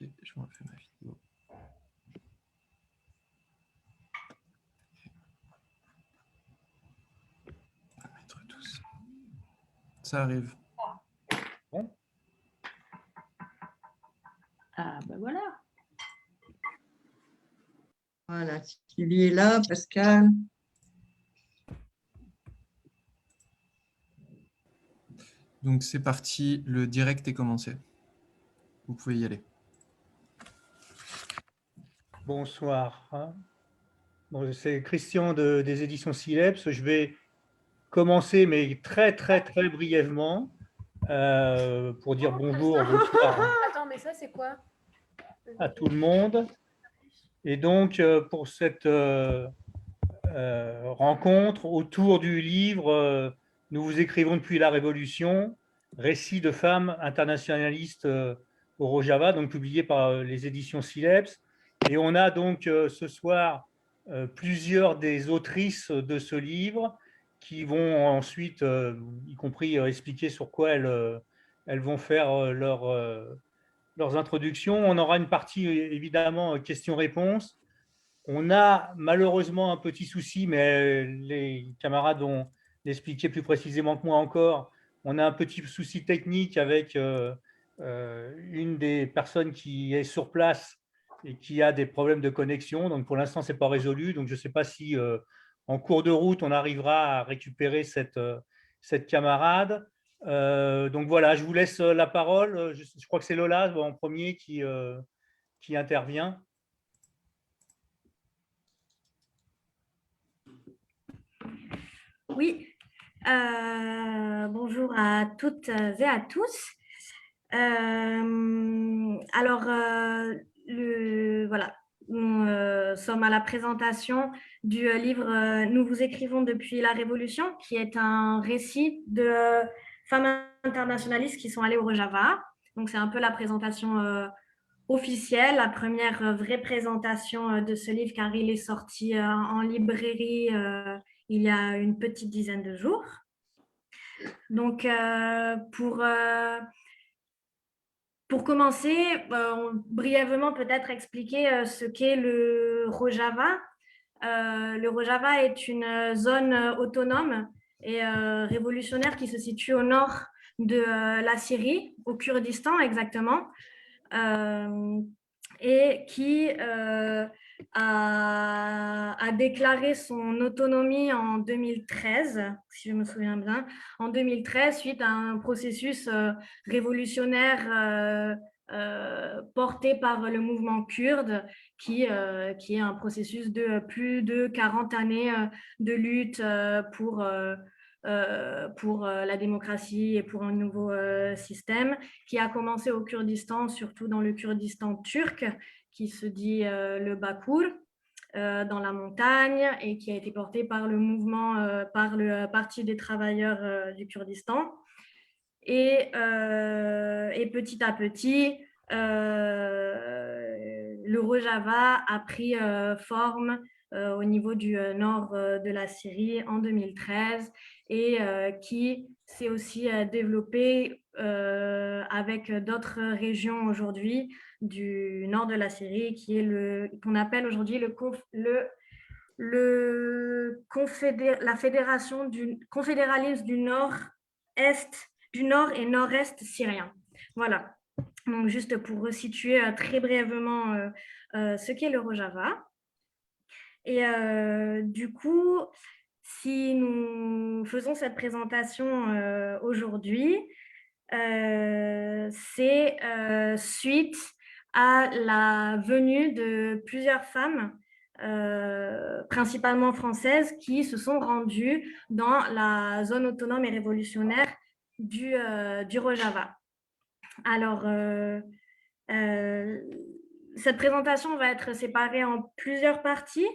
Ok, je vais refaire ma vidéo. On va mettre tous. Ça arrive. Bon. Ah, ben voilà. Voilà, Sylvie est là, Pascal. Donc c'est parti, le direct est commencé. Vous pouvez y aller. Bonsoir. Bon, c'est Christian des éditions Sileps. Je vais commencer, mais très brièvement, pour dire bonjour, bonsoir Attends, mais ça, c'est quoi? à tout le monde. Et donc, pour cette rencontre autour du livre Nous vous écrivons depuis la Révolution, récit de femmes internationalistes au Rojava, donc publié par les éditions Sileps. Et on a donc ce soir plusieurs des autrices de ce livre qui vont ensuite, y compris expliquer sur quoi elles vont faire leurs introductions. On aura une partie évidemment questions-réponses. On a malheureusement un petit souci, mais les camarades vont l'expliquer plus précisément que moi encore. On a un petit souci technique avec une des personnes qui est sur place et qui a des problèmes de connexion. Donc pour l'instant, ce n'est pas résolu. Donc je ne sais pas si en cours de route, on arrivera à récupérer cette camarade. Donc voilà, je vous laisse la parole. Je crois que c'est Lola en premier qui intervient. Oui, bonjour à toutes et à tous. Voilà, nous sommes à la présentation du livre Nous vous écrivons depuis la Révolution, qui est un récit de femmes internationalistes qui sont allées au Rojava. Donc, c'est un peu la présentation officielle, la première vraie présentation de ce livre, car il est sorti en librairie il y a une petite dizaine de jours. Donc, pour commencer, brièvement peut-être expliquer ce qu'est le Rojava. Le Rojava est une zone autonome et révolutionnaire qui se situe au nord de la Syrie, au Kurdistan exactement, et qui a déclaré son autonomie en 2013, si je me souviens bien, en 2013, suite à un processus révolutionnaire porté par le mouvement kurde, qui est un processus de plus de 40 années de lutte pour la démocratie et pour un nouveau système, qui a commencé au Kurdistan, surtout dans le Kurdistan turc, qui se dit le Bakour, dans la montagne, et qui a été porté par le mouvement, par le Parti des travailleurs du Kurdistan. Et petit à petit, le Rojava a pris forme au niveau du nord de la Syrie en 2013 et qui s'est aussi développé avec d'autres régions aujourd'hui du nord de la Syrie, qui est qu'on appelle aujourd'hui la fédération du confédéralisme du nord-est, du nord et nord-est syrien. Voilà. Donc, juste pour resituer très brièvement ce qu'est le Rojava. Et du coup, si nous faisons cette présentation aujourd'hui, c'est suite à la venue de plusieurs femmes, principalement françaises, qui se sont rendues dans la zone autonome et révolutionnaire du Rojava. Alors, cette présentation va être séparée en plusieurs parties.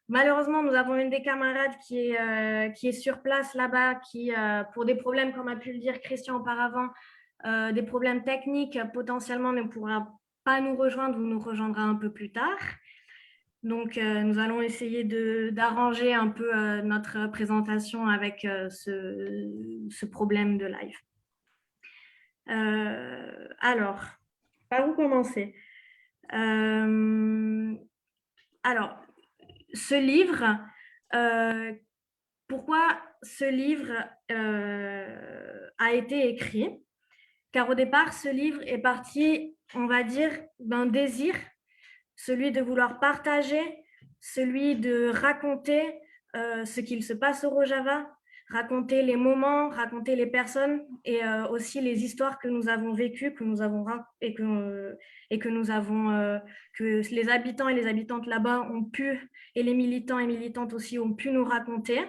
Malheureusement, nous avons une des camarades qui est sur place là-bas, qui, pour des problèmes, comme a pu le dire Christian auparavant, des problèmes techniques, potentiellement ne pourra pas nous rejoindre ou nous rejoindra un peu plus tard. Donc, nous allons essayer d'arranger un peu notre présentation avec ce problème de live. Alors, Par où commencer? Alors, ce livre, pourquoi ce livre a été écrit? Car au départ, ce livre est parti, on va dire, d'un désir, celui de vouloir partager, celui de raconter ce qu'il se passe au Rojava, raconter les moments, raconter les personnes et aussi les histoires que nous avons vécues, que nous avons que les habitants et les habitantes là-bas ont pu, et les militants et militantes aussi ont pu nous raconter.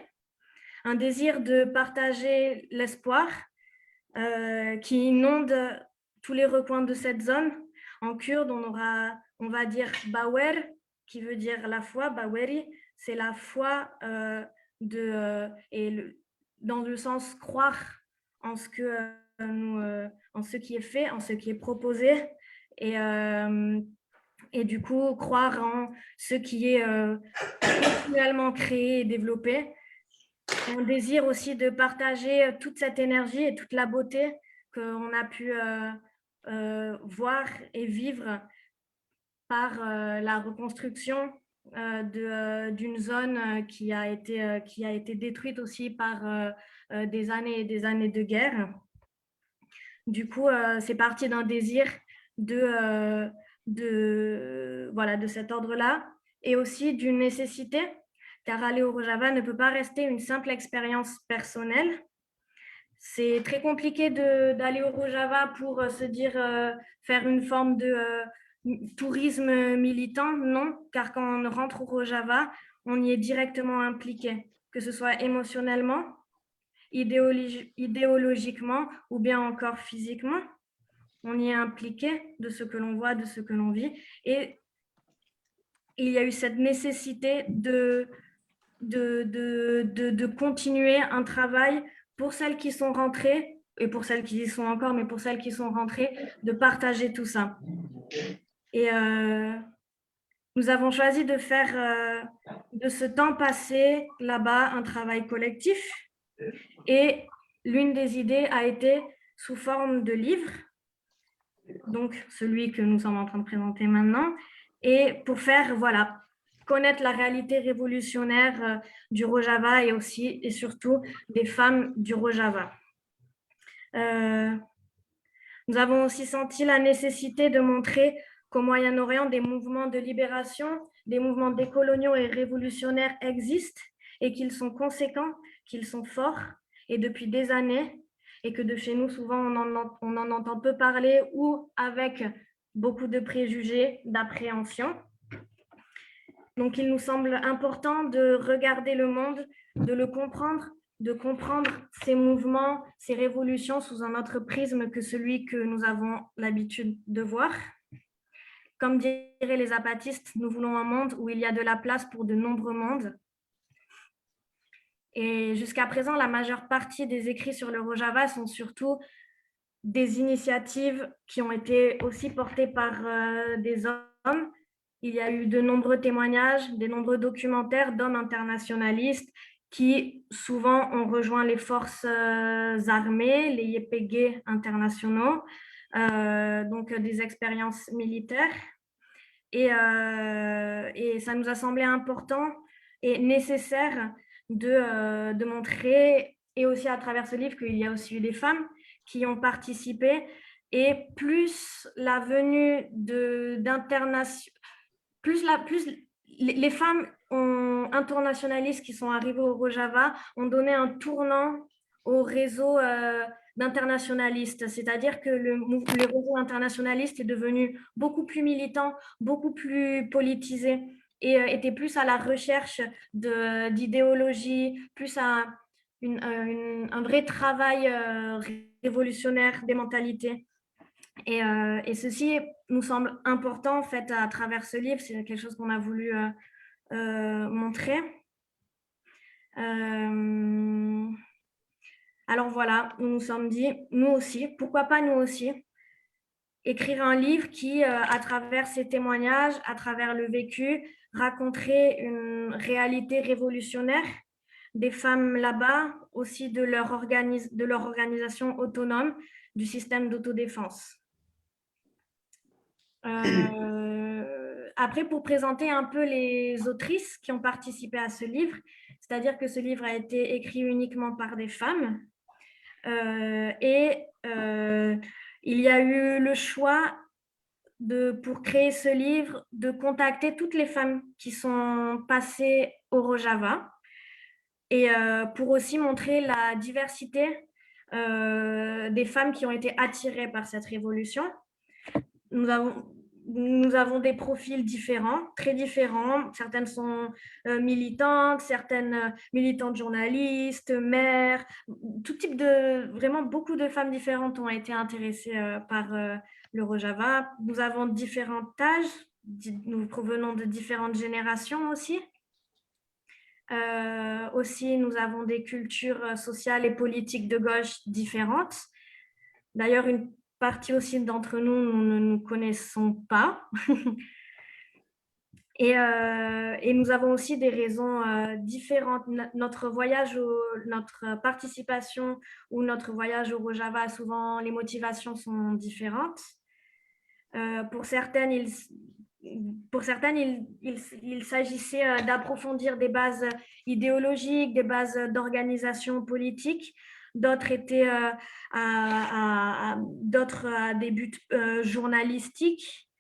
Un désir de partager l'espoir qui inonde tous les recoins de cette zone. En kurde, on va dire Bawer, qui veut dire la foi. Baweri, c'est la foi dans le sens croire en ce en ce qui est fait, en ce qui est proposé, et du coup croire en ce qui est continuellement créé et développé. Un désir aussi de partager toute cette énergie et toute la beauté qu'on a pu voir et vivre par la reconstruction d'une zone qui a été détruite aussi par des années et des années de guerre. Du coup, c'est parti d'un désir de cet ordre-là et aussi d'une nécessité, car aller au Rojava ne peut pas rester une simple expérience personnelle. C'est très compliqué d'aller au Rojava pour se dire faire une forme de tourisme militant, non, car quand on rentre au Rojava, on y est directement impliqué, que ce soit émotionnellement, idéologiquement ou bien encore physiquement. On y est impliqué de ce que l'on voit, de ce que l'on vit. Et il y a eu cette nécessité de continuer un travail pour celles qui sont rentrées et pour celles qui y sont encore, mais pour celles qui sont rentrées, de partager tout ça. Et nous avons choisi de faire de ce temps passé là-bas un travail collectif. Et l'une des idées a été sous forme de livre, donc celui que nous sommes en train de présenter maintenant, et pour faire, voilà, connaître la réalité révolutionnaire du Rojava et aussi et surtout des femmes du Rojava. Nous avons aussi senti la nécessité de montrer qu'au Moyen-Orient, des mouvements de libération, des mouvements décoloniaux et révolutionnaires existent et qu'ils sont conséquents, qu'ils sont forts et depuis des années, et que de chez nous, souvent, on en entend peu parler ou avec beaucoup de préjugés, d'appréhension. Donc, il nous semble important de regarder le monde, de le comprendre, de comprendre ces mouvements, ces révolutions sous un autre prisme que celui que nous avons l'habitude de voir. Comme diraient les zapatistes, nous voulons un monde où il y a de la place pour de nombreux mondes. Et jusqu'à présent, la majeure partie des écrits sur le Rojava sont surtout des initiatives qui ont été aussi portées par des hommes. Il y a eu de nombreux témoignages, de nombreux documentaires d'hommes internationalistes qui souvent ont rejoint les forces armées, les YPG internationaux, donc des expériences militaires. Et ça nous a semblé important et nécessaire de montrer, et aussi à travers ce livre, qu'il y a aussi eu des femmes qui ont participé. Et plus la venue les femmes internationalistes qui sont arrivées au Rojava ont donné un tournant au réseau d'internationalistes, c'est-à-dire que le réseau internationaliste est devenu beaucoup plus militant, beaucoup plus politisé et était plus à la recherche d'idéologie, plus à un vrai travail révolutionnaire des mentalités. Et ceci nous semble important en fait à travers ce livre, c'est quelque chose qu'on a voulu montrer. Alors voilà, nous nous sommes dit, nous aussi, pourquoi pas nous aussi, écrire un livre qui, à travers ces témoignages, à travers le vécu, raconterait une réalité révolutionnaire des femmes là-bas, aussi de leur organisation autonome du système d'autodéfense. Après, pour présenter un peu les autrices qui ont participé à ce livre, c'est-à-dire que ce livre a été écrit uniquement par des femmes. Il y a eu le choix pour créer ce livre, de contacter toutes les femmes qui sont passées au Rojava et pour aussi montrer la diversité des femmes qui ont été attirées par cette révolution. Nous avons des profils différents, très différents. Certaines sont militantes, certaines militantes journalistes, mères, tout type vraiment beaucoup de femmes différentes ont été intéressées par le Rojava. Nous avons différents âges, nous provenons de différentes générations aussi. Aussi, nous avons des cultures sociales et politiques de gauche différentes. D'ailleurs, une partie aussi d'entre nous, nous ne nous connaissons pas. Et nous avons aussi des raisons différentes. Notre participation ou notre voyage au Rojava, souvent les motivations sont différentes. Pour certaines, il s'agissait d'approfondir des bases idéologiques, des bases d'organisation politique. D'autres étaient d'autres à des buts journalistiques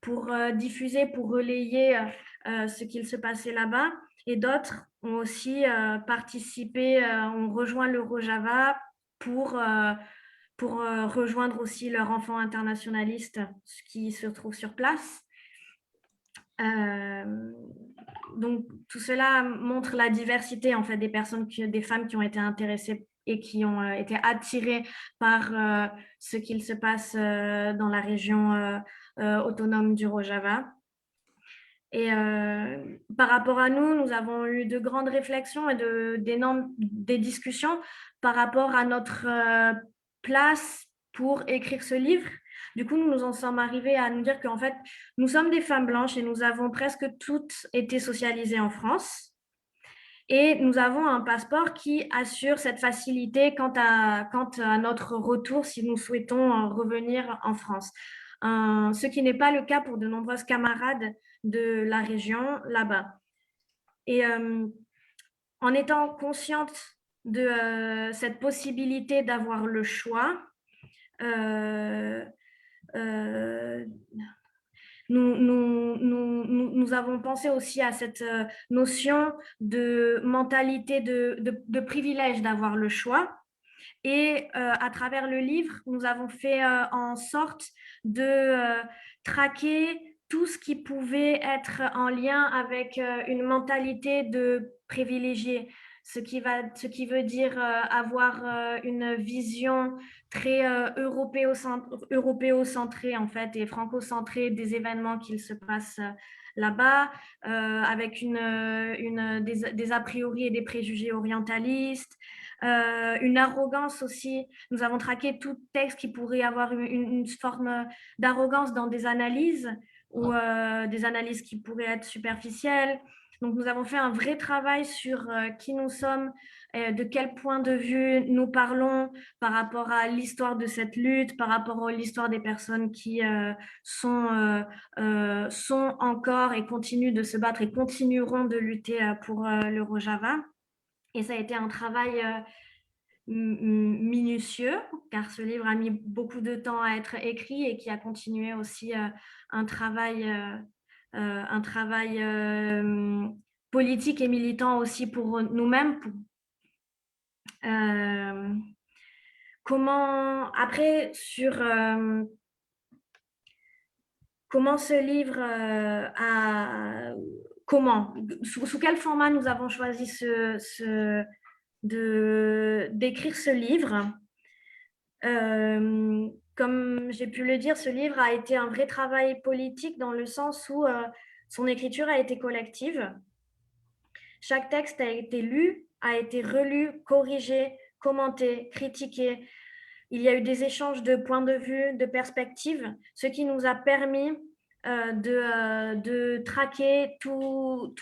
pour diffuser, pour relayer ce qu'il se passait là-bas. Et d'autres ont aussi participé, ont rejoint le Rojava pour rejoindre aussi leur enfant internationaliste qui se trouve sur place. Donc, tout cela montre la diversité en fait, des femmes qui ont été intéressées et qui ont été attirées par ce qu'il se passe dans la région autonome du Rojava. Et par rapport à nous, nous avons eu de grandes réflexions et des discussions par rapport à notre place pour écrire ce livre. Du coup, nous nous en sommes arrivés à nous dire qu'en fait, nous sommes des femmes blanches et nous avons presque toutes été socialisées en France. Et nous avons un passeport qui assure cette facilité quant à notre retour si nous souhaitons revenir en France. Ce qui n'est pas le cas pour de nombreuses camarades de la région là-bas. Et en étant consciente de cette possibilité d'avoir le choix, nous avons pensé aussi à cette notion de mentalité de privilège d'avoir le choix. Et à travers le livre, nous avons fait en sorte de traquer tout ce qui pouvait être en lien avec une mentalité de privilégié, ce qui veut dire avoir une vision très européocentrée en fait, et franco-centrée des événements qui se passent là-bas, avec des a priori et des préjugés orientalistes, une arrogance aussi. Nous avons traqué tout texte qui pourrait avoir une forme d'arrogance dans des analyses ou des analyses qui pourraient être superficielles. Donc, nous avons fait un vrai travail sur qui nous sommes, de quel point de vue nous parlons par rapport à l'histoire de cette lutte, par rapport à l'histoire des personnes qui sont encore et continuent de se battre et continueront de lutter pour le Rojava. Et ça a été un travail minutieux, car ce livre a mis beaucoup de temps à être écrit et qui a continué aussi un travail politique et militant aussi pour nous-mêmes. Après, sur comment ce livre sous quel format nous avons choisi d'écrire ce livre. Comme j'ai pu le dire, ce livre a été un vrai travail politique dans le sens où son écriture a été collective. Chaque texte a été lu, a été relu, corrigé, commenté, critiqué. Il y a eu des échanges de points de vue, de perspectives, ce qui nous a permis de traquer tous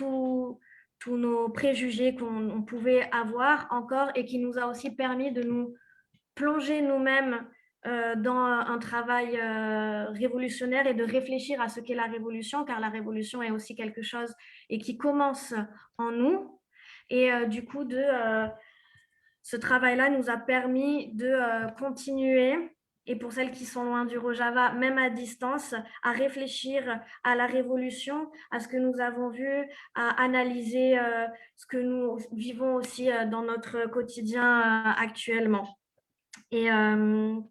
nos préjugés qu'on pouvait avoir encore et qui nous a aussi permis de nous plonger nous-mêmes dans un travail révolutionnaire et de réfléchir à ce qu'est la révolution, car la révolution est aussi quelque chose et qui commence en nous. Et du coup, ce travail-là nous a permis de continuer, et pour celles qui sont loin du Rojava, même à distance, à réfléchir à la révolution, à ce que nous avons vu, à analyser ce que nous vivons aussi dans notre quotidien actuellement. Et pardon,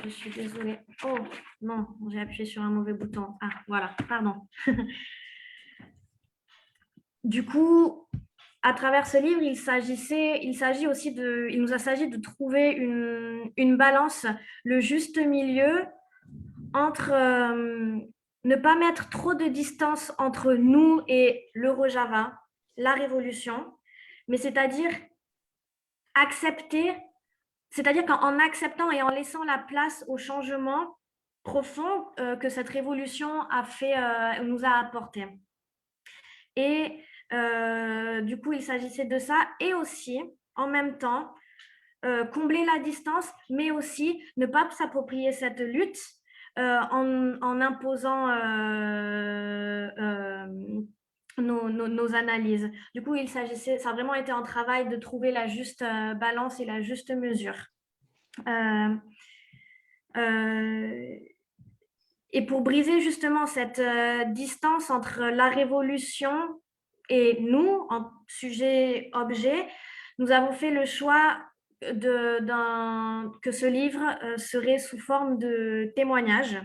je suis désolée. Oh non, j'ai appuyé sur un mauvais bouton. Ah, voilà, pardon. Du coup, à travers ce livre, il nous a s'agit de trouver une balance, le juste milieu entre ne pas mettre trop de distance entre nous et le Rojava, la révolution, mais c'est-à-dire accepter, c'est-à-dire qu'en acceptant et en laissant la place au changement profond que cette révolution nous a apporté. Et du coup, il s'agissait de ça et aussi, en même temps, combler la distance, mais aussi ne pas s'approprier cette lutte en imposant nos analyses. Du coup, ça a vraiment été un travail de trouver la juste balance et la juste mesure. Et pour briser justement cette distance entre la révolution et nous, en sujet-objet, nous avons fait le choix que ce livre serait sous forme de témoignage.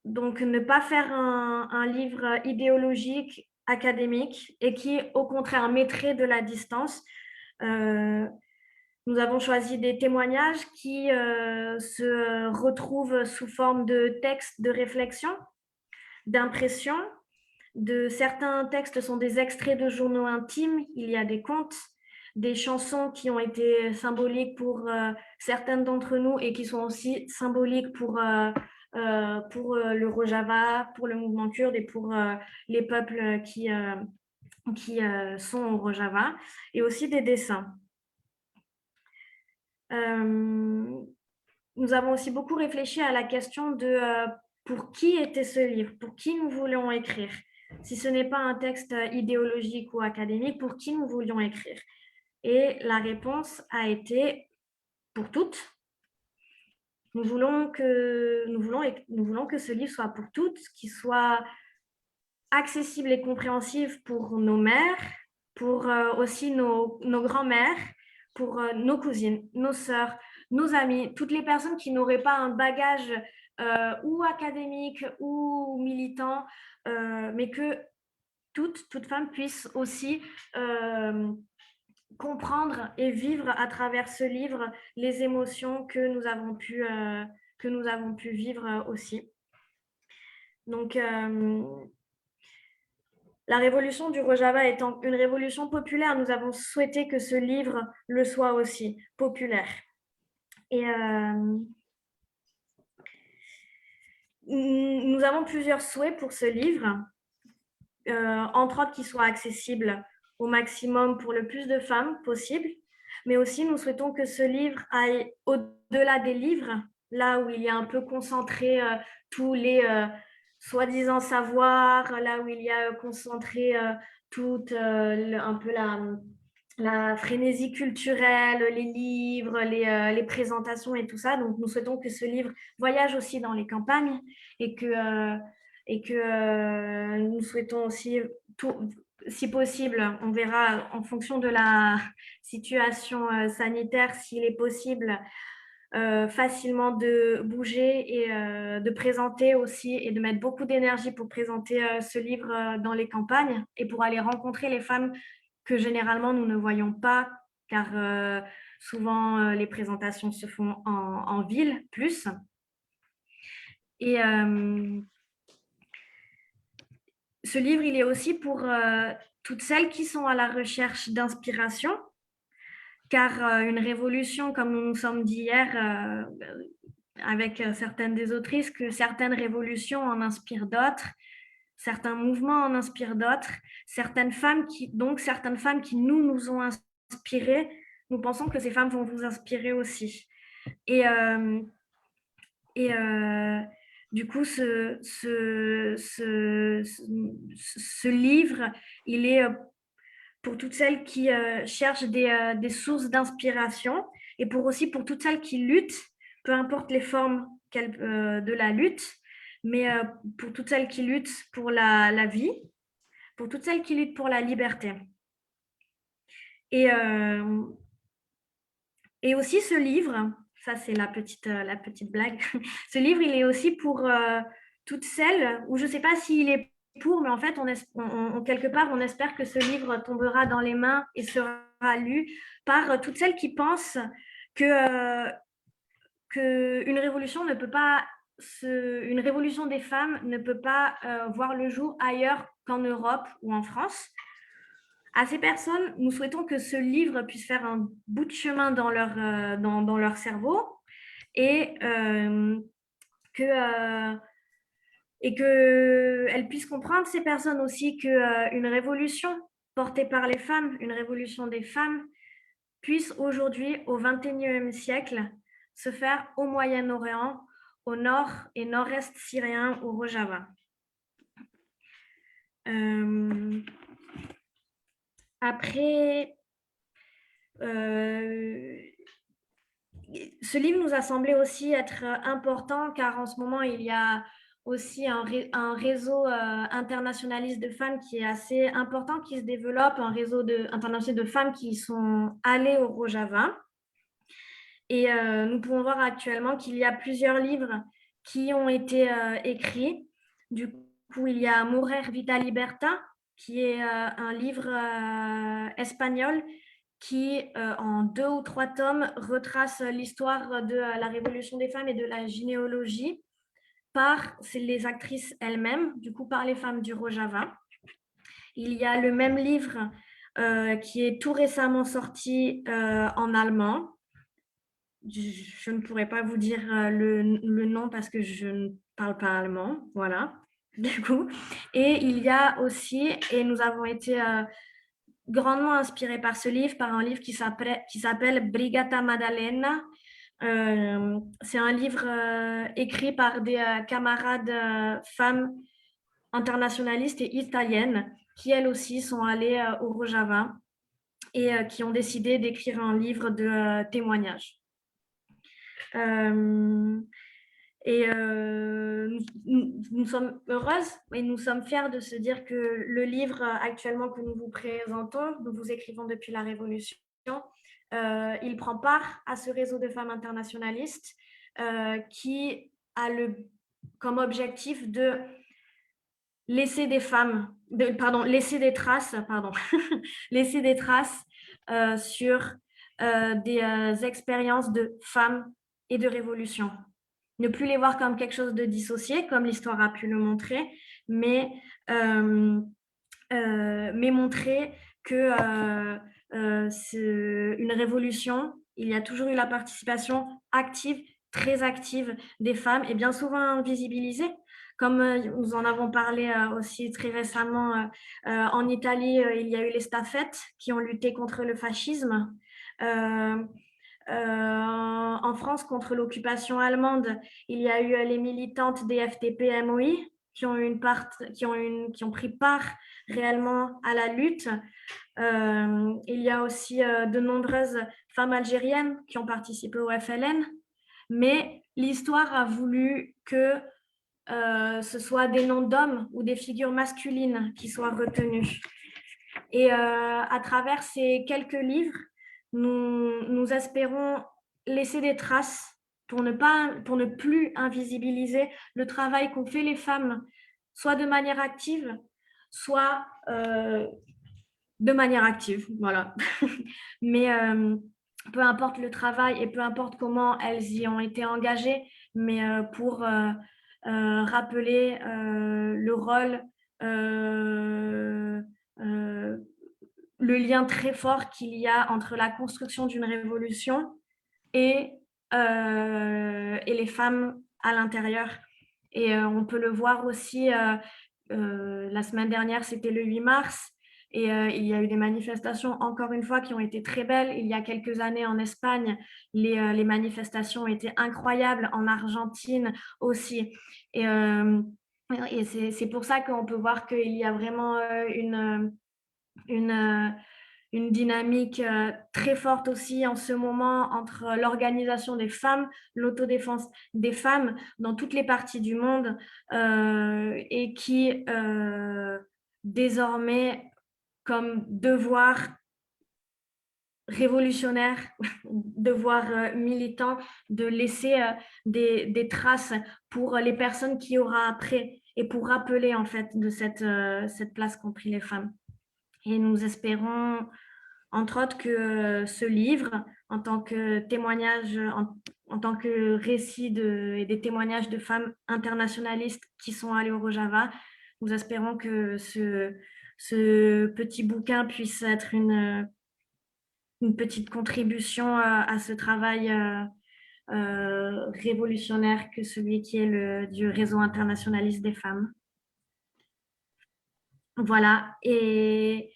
Donc, ne pas faire un livre idéologique, académique, et qui, au contraire, mettrait de la distance. Nous avons choisi des témoignages qui se retrouvent sous forme de textes de réflexion, d'impression. Certains textes sont des extraits de journaux intimes, il y a des contes, des chansons qui ont été symboliques pour certaines d'entre nous et qui sont aussi symboliques pour le Rojava, pour le mouvement kurde et pour les peuples qui sont au Rojava, et aussi des dessins. Nous avons aussi beaucoup réfléchi à la question de pour qui était ce livre, pour qui nous voulions écrire. Si ce n'est pas un texte idéologique ou académique, pour qui nous voulions écrire? Et la réponse a été pour toutes. Nous voulons que ce livre soit pour toutes, qu'il soit accessible et compréhensible pour nos mères, pour aussi nos grands-mères, pour nos cousines, nos sœurs, nos amis, toutes les personnes qui n'auraient pas un bagage ou académique ou militant, mais que toute femme puisse aussi comprendre et vivre à travers ce livre les émotions que nous avons pu vivre aussi. Donc, la révolution du Rojava étant une révolution populaire, nous avons souhaité que ce livre le soit aussi, populaire. Et nous avons plusieurs souhaits pour ce livre, entre autres qu'il soit accessible au maximum pour le plus de femmes possible, mais aussi nous souhaitons que ce livre aille au-delà des livres, là où il y a un peu concentré tous les soi-disant savoirs, là où il y a concentré toute un peu la frénésie culturelle, les livres, les présentations et tout ça. Donc, nous souhaitons que ce livre voyage aussi dans les campagnes et que nous souhaitons aussi, si possible, on verra en fonction de la situation sanitaire, s'il est possible facilement de bouger et de présenter aussi et de mettre beaucoup d'énergie pour présenter ce livre dans les campagnes et pour aller rencontrer les femmes que généralement nous ne voyons pas, car souvent les présentations se font en ville plus. Et ce livre, il est aussi pour toutes celles qui sont à la recherche d'inspiration, car une révolution, comme nous nous sommes dit hier avec certaines des autrices, que certaines révolutions en inspirent d'autres, certains mouvements en inspirent d'autres, certaines femmes qui nous ont inspirés, nous pensons que ces femmes vont vous inspirer aussi. Et, du coup, ce livre, il est pour toutes celles qui cherchent des sources d'inspiration et aussi pour toutes celles qui luttent, peu importe les formes de la lutte, mais pour toutes celles qui luttent pour la vie, pour toutes celles qui luttent pour la liberté. Et aussi ce livre, ça c'est la petite blague, ce livre il est aussi pour toutes celles, ou je ne sais pas s'il est pour, mais en fait quelque part on espère que ce livre tombera dans les mains et sera lu par toutes celles qui pensent qu'une révolution ne peut pas une révolution des femmes ne peut pas voir le jour ailleurs qu'en Europe ou en France. À ces personnes, nous souhaitons que ce livre puisse faire un bout de chemin dans leur cerveau et qu'elles puissent comprendre, ces personnes aussi, qu'une révolution portée par les femmes, une révolution des femmes, puisse aujourd'hui, au XXIe siècle, se faire au Moyen-Orient, au nord et nord-est syrien, au Rojava. Après, ce livre nous a semblé aussi être important car en ce moment, il y a aussi un réseau internationaliste de femmes qui est assez important, qui se développe, un réseau international de femmes qui sont allées au Rojava. Et nous pouvons voir actuellement qu'il y a plusieurs livres qui ont été écrits. Du coup, il y a Mujer Vita Libertad, qui est un livre espagnol qui, en 2 ou 3 tomes, retrace l'histoire de la révolution des femmes et de la généalogie par les actrices elles-mêmes, du coup par les femmes du Rojava. Il y a le même livre qui est tout récemment sorti en allemand. Je ne pourrais pas vous dire le nom parce que je ne parle pas allemand, voilà, du coup. Et il y a aussi, et nous avons été grandement inspirés par ce livre, par un livre qui s'appelle Brigata Maddalena. C'est un livre écrit par des camarades femmes internationalistes et italiennes qui, elles aussi, sont allées au Rojava et qui ont décidé d'écrire un livre de témoignages. Nous sommes heureuses et nous sommes fiers de se dire que le livre actuellement que nous vous présentons, nous vous écrivons depuis la Révolution, il prend part à ce réseau de femmes internationalistes qui a comme objectif de laisser des traces, laisser des traces sur des expériences de femmes et de révolution. Ne plus les voir comme quelque chose de dissocié, comme l'histoire a pu le montrer, mais montrer que une révolution, il y a toujours eu la participation active, très active des femmes et bien souvent invisibilisée. Comme nous en avons parlé aussi très récemment en Italie, il y a eu les stafettes qui ont lutté contre le fascisme. En France, contre l'occupation allemande, il y a eu les militantes des FDP-MOI qui ont pris part réellement à la lutte. Il y a aussi de nombreuses femmes algériennes qui ont participé au FLN, mais l'histoire a voulu que ce soit des noms d'hommes ou des figures masculines qui soient retenus. Et à travers ces quelques livres, nous espérons laisser des traces pour ne plus invisibiliser le travail qu'ont fait les femmes, soit de manière active, soit de manière active, voilà. Mais peu importe le travail et peu importe comment elles y ont été engagées, mais pour rappeler le rôle, le lien très fort qu'il y a entre la construction d'une révolution et les femmes à l'intérieur. Et on peut le voir aussi, la semaine dernière, c'était le 8 mars, Et il y a eu des manifestations, encore une fois, qui ont été très belles. Il y a quelques années en Espagne, les manifestations étaient incroyables, en Argentine aussi. Et c'est pour ça qu'on peut voir qu'il y a vraiment une dynamique très forte aussi en ce moment entre l'organisation des femmes, l'autodéfense des femmes dans toutes les parties du monde et qui désormais, comme devoir révolutionnaire, devoir militant, de laisser des traces pour les personnes qui auront après et pour rappeler en fait de cette place qu'ont pris les femmes. Et nous espérons, entre autres, que ce livre, en tant que témoignage, en tant que récit et des témoignages de femmes internationalistes qui sont allées au Rojava, nous espérons que ce petit bouquin puisse être une petite contribution à ce travail révolutionnaire que celui qui est du réseau internationaliste des femmes. Voilà. Et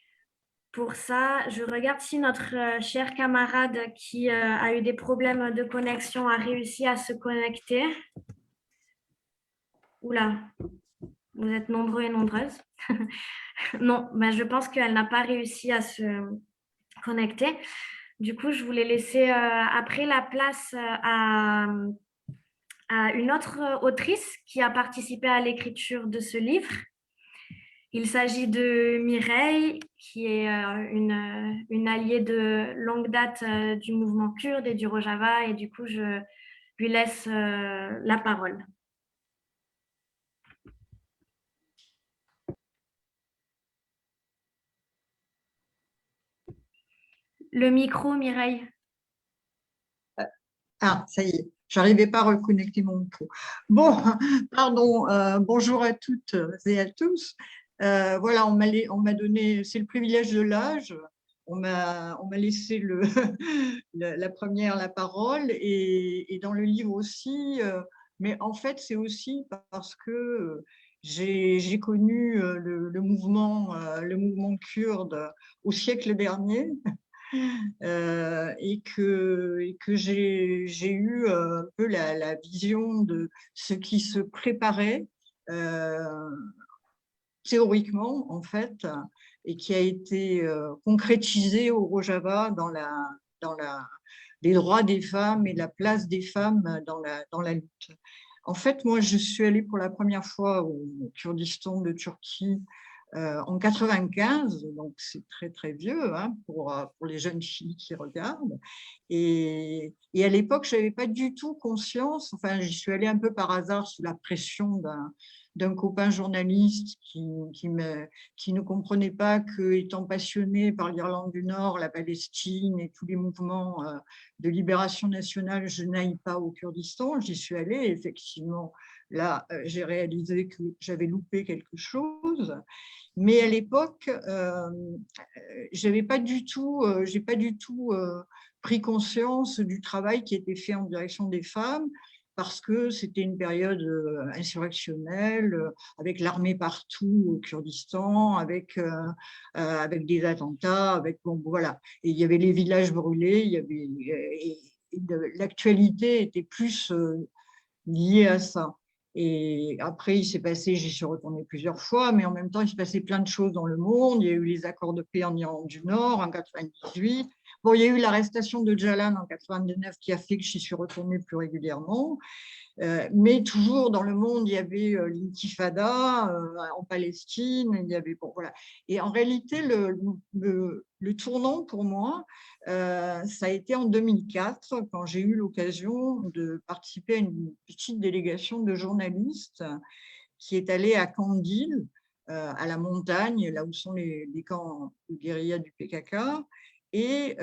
pour ça, je regarde si notre cher camarade qui a eu des problèmes de connexion a réussi à se connecter. Oula, vous êtes nombreux et nombreuses. Non, ben je pense qu'elle n'a pas réussi à se connecter. Du coup, je voulais laisser après la place à une autre autrice qui a participé à l'écriture de ce livre. Il s'agit de Mireille, qui est une alliée de longue date du mouvement kurde et du Rojava, et du coup, je lui laisse la parole. Le micro, Mireille. Ah, ça y est, je n'arrivais pas à reconnecter mon micro. Bon, pardon, bonjour à toutes et à tous. Voilà, on m'a donné, c'est le privilège de l'âge, on m'a laissé la première la parole et dans le livre aussi, mais en fait c'est aussi parce que j'ai connu le mouvement kurde au siècle dernier. Et que j'ai eu un peu la vision de ce qui se préparait théoriquement, en fait, et qui a été concrétisé au Rojava dans les droits des femmes et la place des femmes dans la lutte. En fait, moi, je suis allée pour la première fois au Kurdistan de Turquie en 95, donc c'est très très vieux hein, pour les jeunes filles qui regardent. Et à l'époque, je n'avais pas du tout conscience, enfin j'y suis allée un peu par hasard sous la pression d'un copain journaliste qui ne comprenait pas qu'étant passionné par l'Irlande du Nord, la Palestine et tous les mouvements de libération nationale, je n'aille pas au Kurdistan. J'y suis allée et effectivement, là, j'ai réalisé que j'avais loupé quelque chose. Mais à l'époque, j'ai pas du tout pris conscience du travail qui était fait en direction des femmes, parce que c'était une période insurrectionnelle, avec l'armée partout au Kurdistan, avec des attentats, bon, voilà. Et il y avait les villages brûlés, l'actualité était plus liée à ça. Et après, il s'est passé, j'y suis retournée plusieurs fois, mais en même temps, il s'est passé plein de choses dans le monde. Il y a eu les accords de paix en Irlande du Nord en 98. Bon, il y a eu l'arrestation de Jalan en 99 qui a fait que j'y suis retournée plus régulièrement. Mais toujours dans le monde, il y avait l'intifada en Palestine, il y avait, bon, voilà. Et en réalité, le tournant pour moi, ça a été en 2004, quand j'ai eu l'occasion de participer à une petite délégation de journalistes qui est allée à Kandil, à la montagne, là où sont les camps de guérilla du PKK, et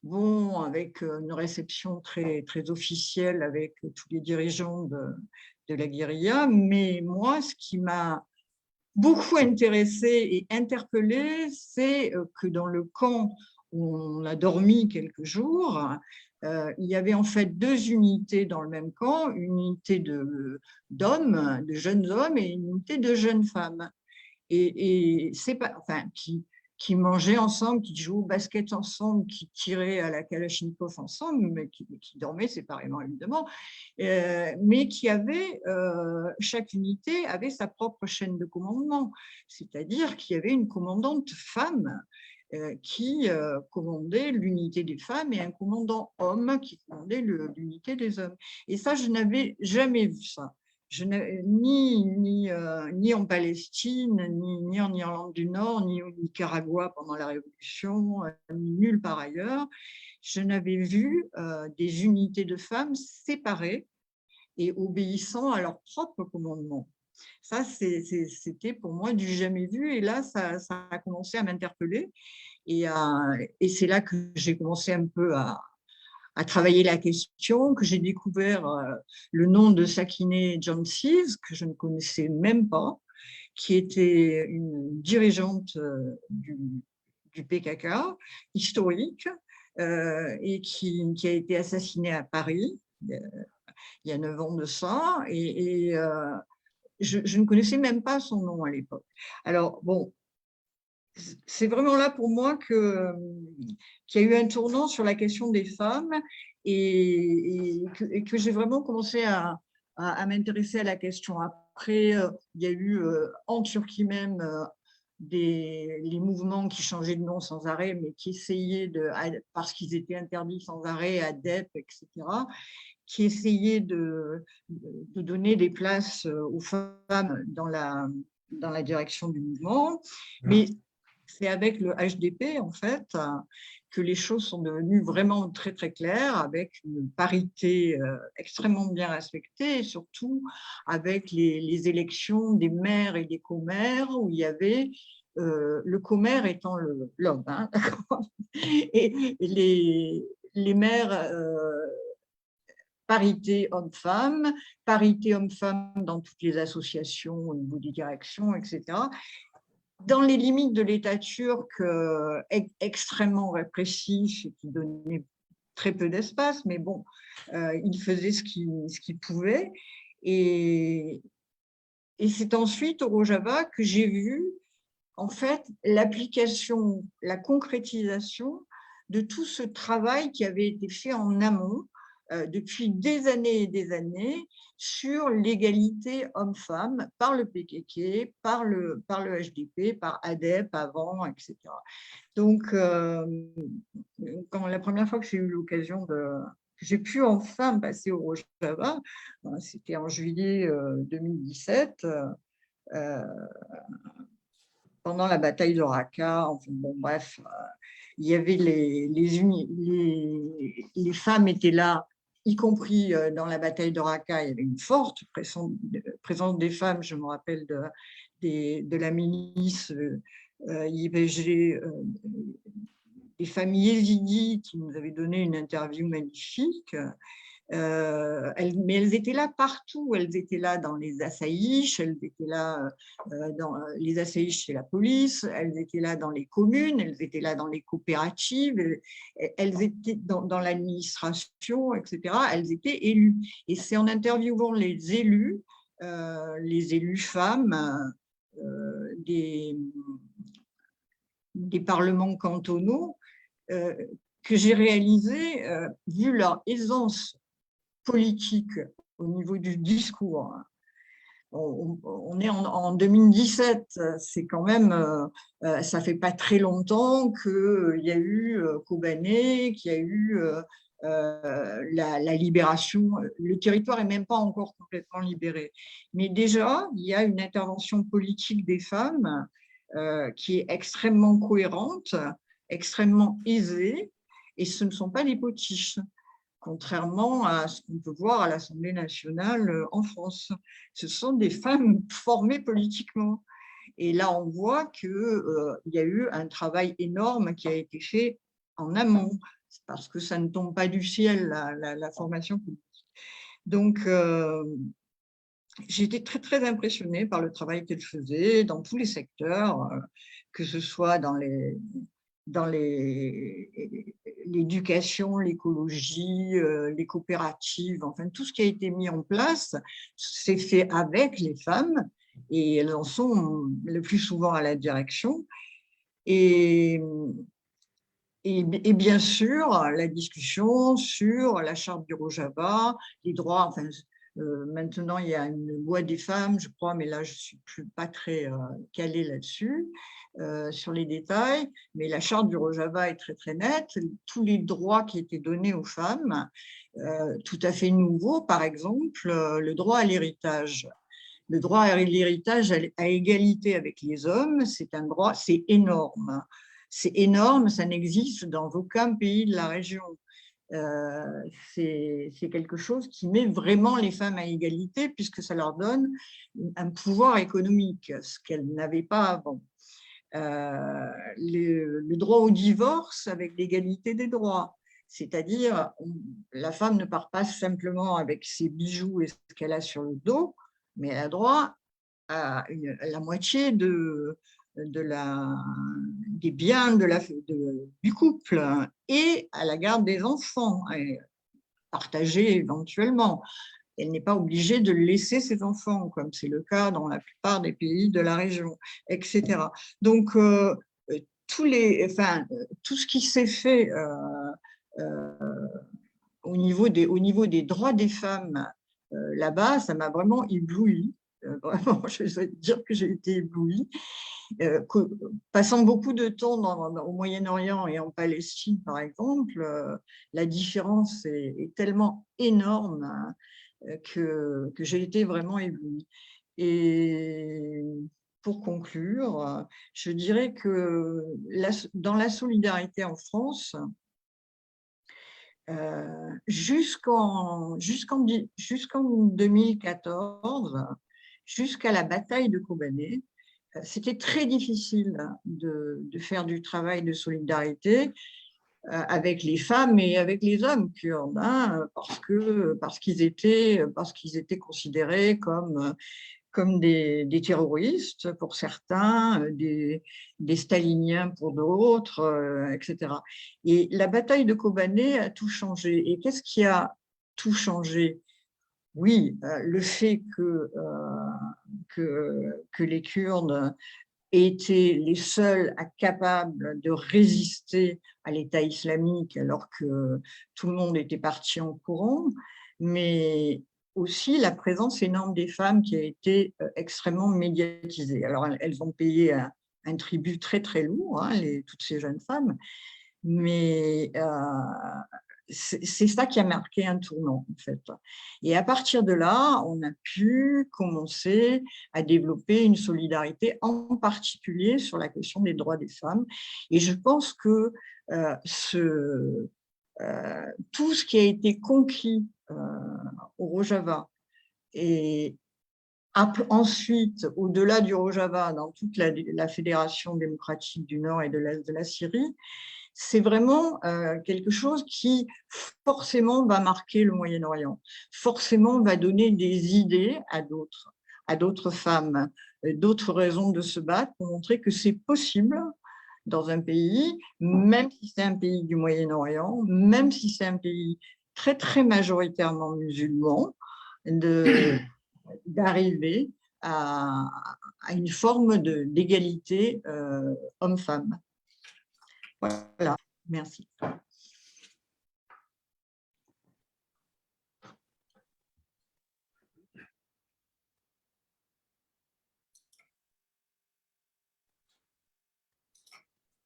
bon, avec une réception très, très officielle avec tous les dirigeants de la guérilla. Mais moi, ce qui m'a beaucoup intéressée et interpellée, c'est que dans le camp où on a dormi quelques jours, il y avait en fait deux unités dans le même camp, une unité d'hommes, de jeunes hommes et une unité de jeunes femmes. et c'est pas, enfin, qui mangeaient ensemble, qui jouaient au basket ensemble, qui tiraient à la Kalachnikov ensemble, mais qui dormaient séparément évidemment, mais qui avaient, chaque unité avait sa propre chaîne de commandement, c'est-à-dire qu'il y avait une commandante femme qui commandait l'unité des femmes et un commandant homme qui commandait l'unité des hommes. Et ça, je n'avais jamais vu ça. Ni en Palestine, ni en Irlande du Nord, ni au Nicaragua pendant la Révolution, ni nulle part ailleurs. Je n'avais vu des unités de femmes séparées et obéissant à leur propre commandement. Ça, c'était pour moi du jamais vu. Et là, ça a commencé à m'interpeller. Et c'est là que j'ai commencé un peu à travailler la question, que j'ai découvert le nom de Sakineh Jansiz, que je ne connaissais même pas, qui était une dirigeante du PKK, historique, et qui a été assassinée à Paris il y a 9 ans de ça. Et je ne connaissais même pas son nom à l'époque. Alors, bon, c'est vraiment là pour moi qu'il y a eu un tournant sur la question des femmes et que j'ai vraiment commencé à m'intéresser à la question. Après, il y a eu en Turquie même les mouvements qui changeaient de nom sans arrêt, mais qui essayaient, parce qu'ils étaient interdits sans arrêt, ADEP, etc., qui essayaient de donner des places aux femmes dans la direction du mouvement. Mais c'est avec le HDP, en fait, que les choses sont devenues vraiment très, très claires, avec une parité extrêmement bien respectée, et surtout avec les élections des maires et des commères, où il y avait le commère étant l'homme, hein, et les maires, parité homme-femme, parité homme-femme dans toutes les associations au niveau des directions, etc., dans les limites de l'État turc extrêmement répressif et qui donnait très peu d'espace, mais bon, il faisait ce qu'il pouvait. Et c'est ensuite au Rojava que j'ai vu en fait l'application, la concrétisation de tout ce travail qui avait été fait en amont depuis des années et des années sur l'égalité homme-femme par le PKK, par le HDP, par ADEP avant, etc. Donc, quand la première fois que j'ai eu l'occasion j'ai pu enfin passer au Rojava, c'était en juillet 2017, pendant la bataille de Raqqa, enfin, bon, bref, il y avait les femmes étaient là, y compris dans la bataille de Raqqa, il y avait une forte présence des femmes, je me rappelle de la milice IPG, des familles yézidis qui nous avaient donné une interview magnifique. Mais elles étaient là partout, elles étaient là dans les assaïches, elles étaient là dans les assaïches chez la police, elles étaient là dans les communes, elles étaient là dans les coopératives, elles étaient dans l'administration, etc. Elles étaient élues. Et c'est en interviewant les élus femmes des parlements cantonaux, que j'ai réalisé, vu leur aisance politique au niveau du discours. On est en 2017, c'est quand même, ça fait pas très longtemps qu'il y a eu Kobané, qu'il y a eu la libération. Le territoire est même pas encore complètement libéré. Mais déjà, il y a une intervention politique des femmes qui est extrêmement cohérente, extrêmement aisée, et ce ne sont pas des potiches, contrairement à ce qu'on peut voir à l'Assemblée nationale en France. Ce sont des femmes formées politiquement. Et là, on voit qu'il y a eu un travail énorme qui a été fait en amont, parce que ça ne tombe pas du ciel, la formation politique. Donc, j'ai été très, très impressionnée par le travail qu'elle faisait dans tous les secteurs, que ce soit dans l'éducation, l'écologie, les coopératives, enfin tout ce qui a été mis en place, c'est fait avec les femmes Et elles en sont le plus souvent à la direction. Et bien sûr, la discussion sur la charte du Rojava, les droits, enfin, maintenant il y a une loi des femmes, je crois, mais là je ne suis pas très calée là-dessus, sur les détails, mais la charte du Rojava est très très nette. Tous les droits qui étaient donnés aux femmes, tout à fait nouveaux, par exemple, le droit à l'héritage. Le droit à l'héritage à égalité avec les hommes, c'est un droit, c'est énorme. C'est énorme, ça n'existe dans aucun pays de la région. C'est quelque chose qui met vraiment les femmes à égalité puisque ça leur donne un pouvoir économique, ce qu'elles n'avaient pas avant. Le droit au divorce avec l'égalité des droits, c'est-à-dire la femme ne part pas simplement avec ses bijoux et ce qu'elle a sur le dos, mais elle a droit à la moitié des biens du couple et à la garde des enfants, partagée éventuellement. Elle n'est pas obligée de laisser ses enfants, comme c'est le cas dans la plupart des pays de la région, etc. Donc, tout ce qui s'est fait au niveau des droits des femmes là-bas, ça m'a vraiment ébloui. Vraiment, je vais dire que j'ai été éblouie. Passant beaucoup de temps au Moyen-Orient et en Palestine, par exemple, la différence est tellement énorme que j'ai été vraiment éblouie. Et pour conclure, je dirais que dans la solidarité en France, jusqu'en 2014, jusqu'à la bataille de Kobané, c'était très difficile de faire du travail de solidarité avec les femmes et avec les hommes kurdes, hein, parce qu'ils étaient considérés comme des terroristes pour certains, des staliniens pour d'autres, etc. Et la bataille de Kobané a tout changé. Et qu'est-ce qui a tout changé? Oui, le fait que les Kurdes étaient les seuls capables de résister à l'État islamique alors que tout le monde était parti en courant, mais aussi la présence énorme des femmes qui a été extrêmement médiatisée. Alors, elles ont payé un tribut très, très lourd, hein, toutes ces jeunes femmes, mais c'est ça qui a marqué un tournant, en fait. Et à partir de là, on a pu commencer à développer une solidarité, en particulier sur la question des droits des femmes. Et je pense que tout ce qui a été conquis au Rojava et ensuite, au-delà du Rojava, dans toute la Fédération démocratique du Nord et de l'Est de la Syrie, c'est vraiment quelque chose qui forcément va marquer le Moyen-Orient, forcément va donner des idées à d'autres femmes, d'autres raisons de se battre pour montrer que c'est possible dans un pays, même si c'est un pays du Moyen-Orient, même si c'est un pays très, très majoritairement musulman, d'arriver à une forme d'égalité homme-femme. Voilà, merci.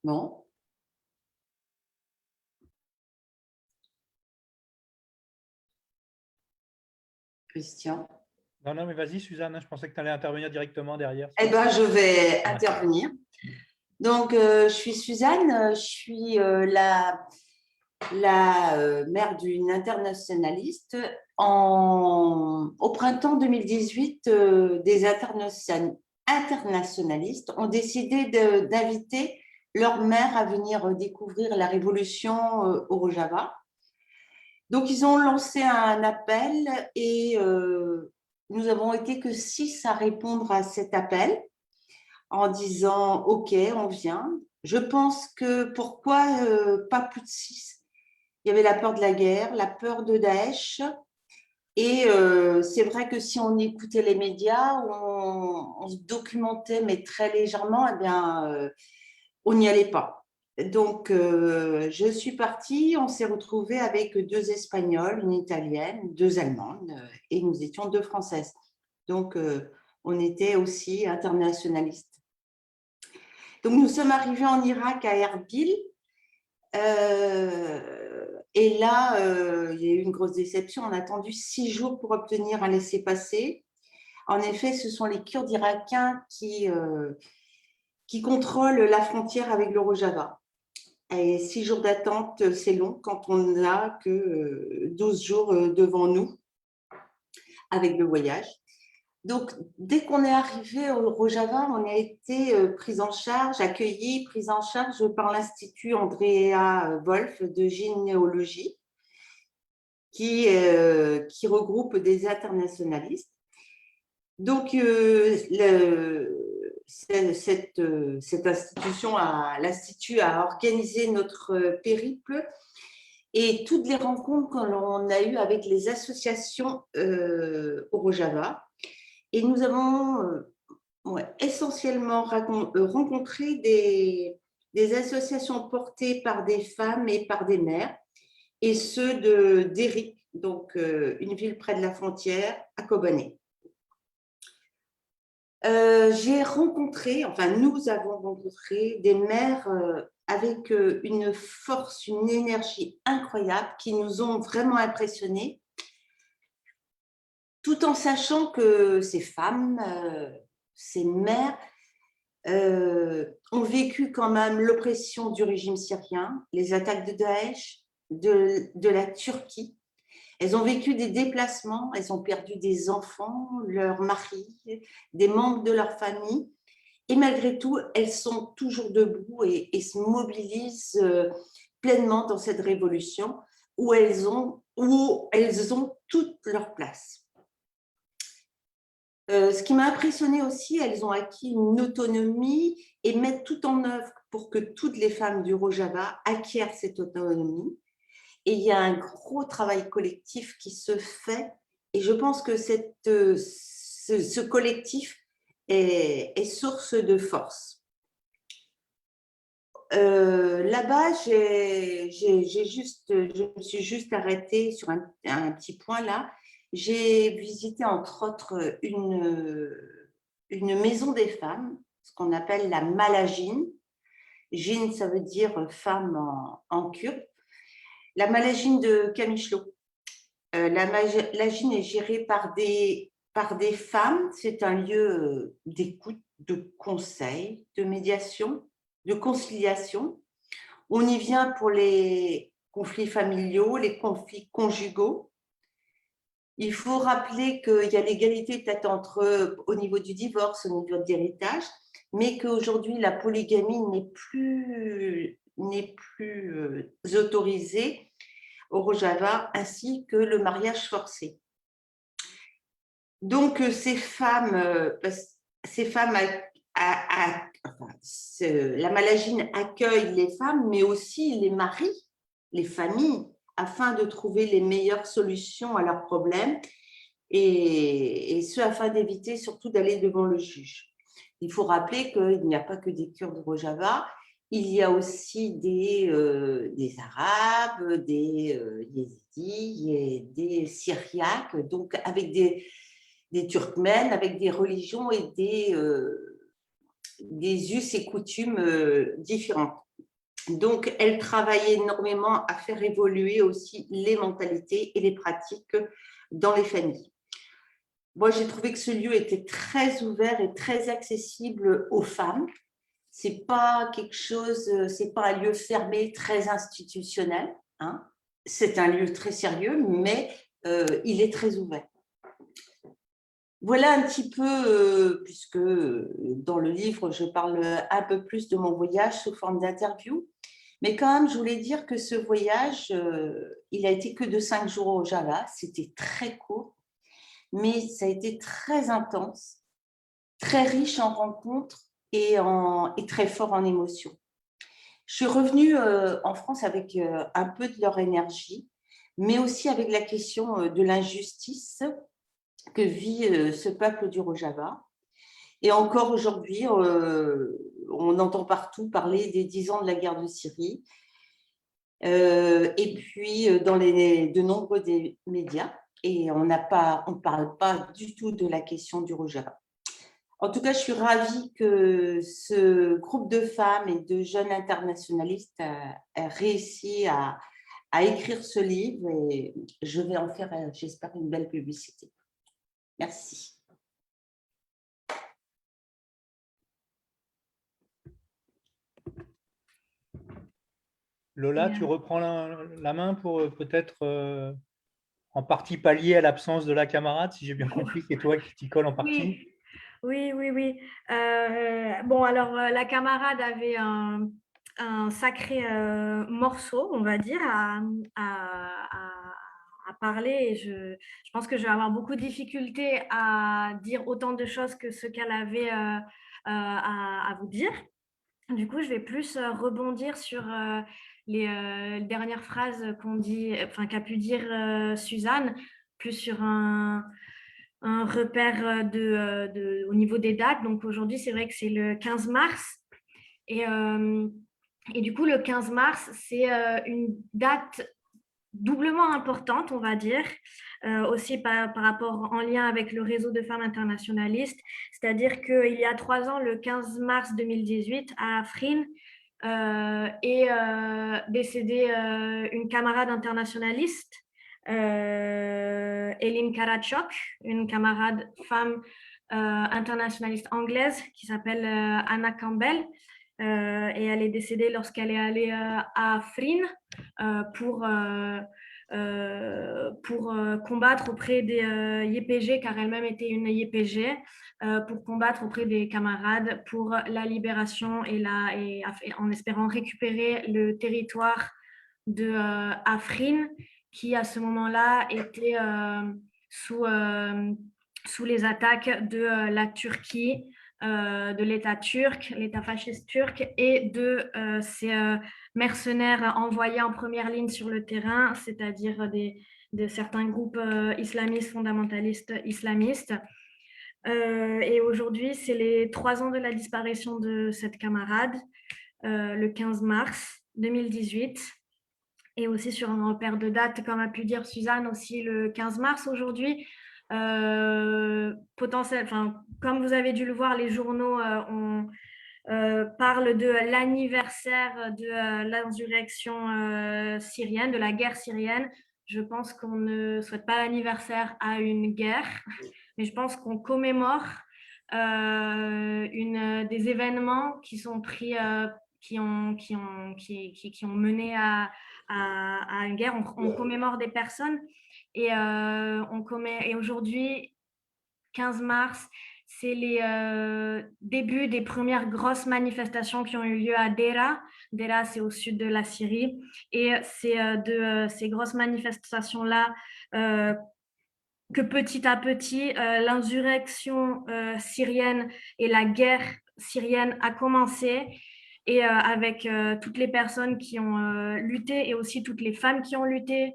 Bon. Christian. Non, mais vas-y, Suzanne, je pensais que tu allais intervenir directement derrière. Eh bien, je vais intervenir. Donc, je suis Suzanne, je suis la mère d'une internationaliste. Au printemps 2018, des internationalistes ont décidé d'inviter leur mère à venir découvrir la révolution au Rojava. Donc, ils ont lancé un appel et nous avons été que 6 à répondre à cet appel en disant « Ok, on vient ». Je pense que pourquoi pas plus de 6? Il y avait la peur de la guerre, la peur de Daesh, Et c'est vrai que si on écoutait les médias, on se documentait, mais très légèrement, eh bien, on n'y allait pas. Donc, je suis partie, on s'est retrouvés avec 2 Espagnols, une Italienne, 2 Allemandes, et nous étions 2 Françaises. Donc, on était aussi internationalistes. Donc, nous sommes arrivés en Irak à Erbil. Et là, il y a eu une grosse déception. On a attendu 6 jours pour obtenir un laissez-passer. En effet, ce sont les Kurdes irakiens qui contrôlent la frontière avec le Rojava. Et 6 jours d'attente, c'est long quand on n'a que 12 jours devant nous avec le voyage. Donc, dès qu'on est arrivé au Rojava, on a été pris en charge, accueillis, pris en charge par l'Institut Andrea Wolf de gynéologie, qui regroupe des internationalistes. Donc, cette institution, l'Institut a organisé notre périple et toutes les rencontres qu'on a eues avec les associations au Rojava. Et nous avons essentiellement rencontré des associations portées par des femmes et par des mères, et ceux d'Éric, donc une ville près de la frontière, à Kobané. Nous avons rencontré des mères avec une force, une énergie incroyable qui nous ont vraiment impressionnés, tout en sachant que ces femmes, ces mères, ont vécu quand même l'oppression du régime syrien, les attaques de Daesh, de la Turquie. Elles ont vécu des déplacements, elles ont perdu des enfants, leurs maris, des membres de leur famille. Et malgré tout, elles sont toujours debout et se mobilisent pleinement dans cette révolution où elles ont toute leur place. Ce qui m'a impressionnée aussi, elles ont acquis une autonomie et mettent tout en œuvre pour que toutes les femmes du Rojava acquièrent cette autonomie. Et il y a un gros travail collectif qui se fait. Et je pense que ce collectif est source de force. Là-bas, je me suis juste arrêtée sur un petit point là. J'ai visité entre autres une maison des femmes, ce qu'on appelle la Malajin. Jin, ça veut dire femme en kurde. La Malajin de Kamishlo. La Malajin est gérée par des femmes. C'est un lieu d'écoute, de conseil, de médiation, de conciliation. On y vient pour les conflits familiaux, les conflits conjugaux. Il faut rappeler qu'il y a l'égalité peut-être au niveau du divorce, au niveau de l'héritage, mais qu'aujourd'hui, la polygamie n'est plus autorisée au Rojava, ainsi que le mariage forcé. Donc, la Malajin accueille les femmes, mais aussi les maris, les familles, afin de trouver les meilleures solutions à leurs problèmes et ce, afin d'éviter surtout d'aller devant le juge. Il faut rappeler qu'il n'y a pas que des Kurdes au Rojava, il y a aussi des Arabes, des Yézidis et des Syriaques, donc avec des Turkmènes, avec des religions et des us et coutumes différentes. Donc, elle travaille énormément à faire évoluer aussi les mentalités et les pratiques dans les familles. Moi, j'ai trouvé que ce lieu était très ouvert et très accessible aux femmes. C'est pas un lieu fermé, très institutionnel, hein. C'est un lieu très sérieux, mais il est très ouvert. Voilà un petit peu, puisque dans le livre, je parle un peu plus de mon voyage sous forme d'interview. Mais quand même, je voulais dire que ce voyage, il a été que de 5 jours au Java. C'était très court, mais ça a été très intense, très riche en rencontres et très fort en émotions. Je suis revenue en France avec un peu de leur énergie, mais aussi avec la question de l'injustice que vit ce peuple du Rojava. Et encore aujourd'hui, on entend partout parler des 10 ans de la guerre de Syrie, et puis dans de nombreux des médias, et on ne parle pas du tout de la question du Rojava. En tout cas, je suis ravie que ce groupe de femmes et de jeunes internationalistes ait réussi à écrire ce livre, et je vais en faire, j'espère, une belle publicité. Merci. Lola, tu reprends la main pour peut-être en partie pallier à l'absence de la camarade, si j'ai bien compris, c'est toi qui t'y colle en partie. Oui. Bon, alors la camarade avait un sacré morceau, on va dire, à parler. Et je pense que je vais avoir beaucoup de difficultés à dire autant de choses que ce qu'elle avait à vous dire. Du coup, je vais plus rebondir sur les dernières phrases qu'a pu dire Suzanne, plus sur un repère au niveau des dates. Donc aujourd'hui, c'est vrai que c'est le 15 mars. Et du coup, le 15 mars, c'est une date doublement importante, on va dire, aussi par rapport en lien avec le réseau de femmes internationalistes. C'est-à-dire qu'il y a 3 ans, le 15 mars 2018, à Afrin, est décédée une camarade internationaliste, Eline Karachok, une camarade femme internationaliste anglaise qui s'appelle Anna Campbell. Et elle est décédée lorsqu'elle est allée à Afrin pour combattre auprès des YPG, car elle-même était une YPG, pour combattre auprès des camarades pour la libération et en espérant récupérer le territoire de Afrin, qui à ce moment-là était sous les attaques de la Turquie, de l'État turc, l'État fasciste turc, et de ces mercenaires envoyés en première ligne sur le terrain, c'est-à-dire de certains groupes islamistes, fondamentalistes islamistes. Et aujourd'hui, c'est les 3 ans de la disparition de cette camarade, le 15 mars 2018. Et aussi sur un repère de date, comme a pu dire Suzanne, aussi le 15 mars aujourd'hui. Comme vous avez dû le voir, les journaux parlent de l'anniversaire de l'insurrection syrienne, de la guerre syrienne. Je pense qu'on ne souhaite pas l'anniversaire à une guerre, mais je pense qu'on commémore des événements qui sont pris, qui ont mené à une guerre. On commémore des personnes, et aujourd'hui, 15 mars, c'est les débuts des premières grosses manifestations qui ont eu lieu à Dera. Dera, c'est au sud de la Syrie. Et c'est de ces grosses manifestations-là que petit à petit, l'insurrection syrienne et la guerre syrienne a commencé. Et avec toutes les personnes qui ont lutté, et aussi toutes les femmes qui ont lutté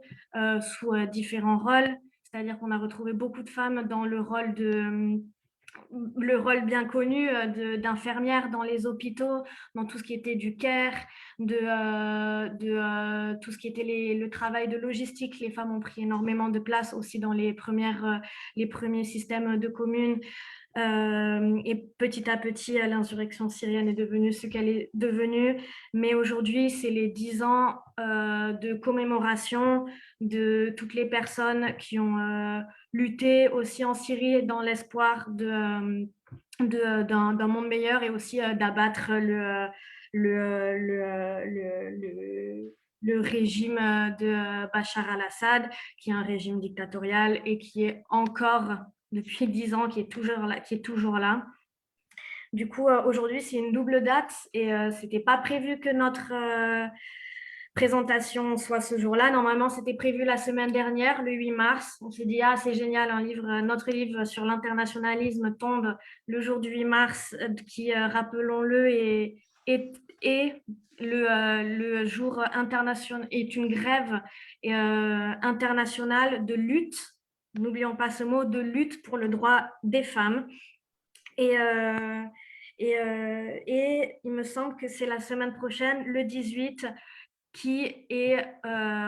sous différents rôles. C'est-à-dire qu'on a retrouvé beaucoup de femmes dans le rôle bien connu d'infirmières dans les hôpitaux, dans tout ce qui était du care, tout ce qui était le travail de logistique. Les femmes ont pris énormément de place aussi dans les premiers systèmes de communes. Et petit à petit, l'insurrection syrienne est devenue ce qu'elle est devenue. Mais aujourd'hui, c'est les 10 ans de commémoration de toutes les personnes qui ont lutté aussi en Syrie dans l'espoir d'un monde meilleur, et aussi d'abattre le régime de Bachar al-Assad, qui est un régime dictatorial et qui est encore depuis 10 ans, qui est toujours là. Du coup, aujourd'hui, c'est une double date, et c'était pas prévu que notre présentation soit ce jour-là. Normalement, c'était prévu la semaine dernière, le 8 mars. On s'est dit, c'est génial, notre livre sur l'internationalisme tombe le jour du 8 mars, qui, rappelons-le, est et le jour international est une grève internationale de lutte, n'oublions pas ce mot, de lutte pour le droit des femmes. Et il me semble que c'est la semaine prochaine, le 18, qui est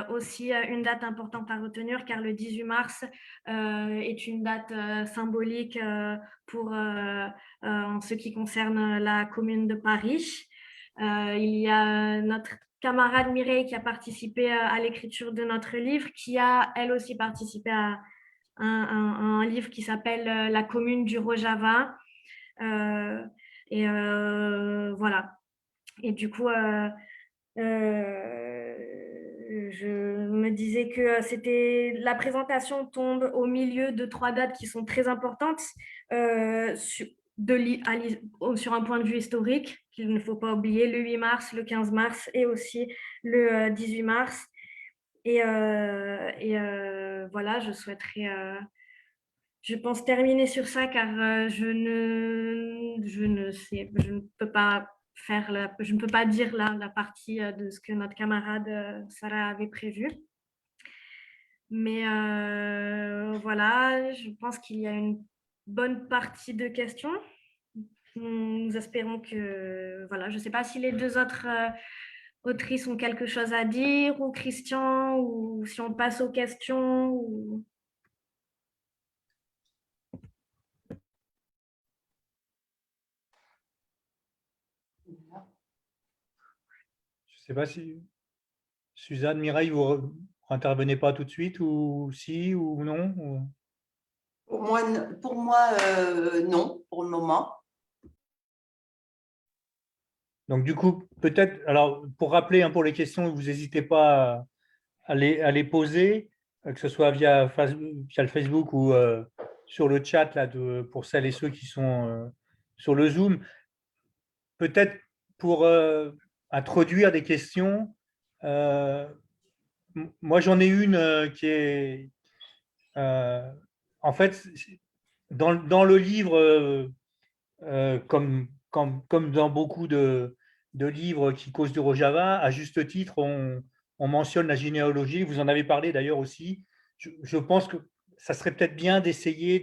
aussi une date importante à retenir, car le 18 mars est une date symbolique pour en ce qui concerne la commune de Paris. Il y a notre camarade Mireille qui a participé à l'écriture de notre livre, qui a elle aussi participé à un livre qui s'appelle La commune du Rojava. Voilà. Et du coup, je me disais que la présentation tombe au milieu de 3 dates qui sont très importantes sur un point de vue historique, qu'il ne faut pas oublier, le 8 mars, le 15 mars et aussi le 18 mars. Voilà, je souhaiterais, je pense, terminer sur ça, car je ne peux pas je ne peux pas dire la partie de ce que notre camarade Sarah avait prévu. Mais voilà, je pense qu'il y a une bonne partie de questions. Nous espérons que, voilà, je ne sais pas si les 2 autres autrices ont quelque chose à dire, ou Christian, ou si on passe aux questions. Ou... Je ne sais pas si Suzanne, Mireille, vous intervenez pas tout de suite, ou si, ou non ou... Pour moi non, pour le moment. Donc, du coup, peut-être, alors, pour rappeler pour les questions, vous n'hésitez pas à les poser, que ce soit via le Facebook ou sur le chat là, pour celles et ceux qui sont sur le Zoom. Peut-être pour introduire des questions, moi j'en ai une qui est en fait dans le livre, comme dans beaucoup de livres qui causent du Rojava, à juste titre, on mentionne la généalogie. Vous en avez parlé d'ailleurs aussi. Je pense que ça serait peut-être bien d'essayer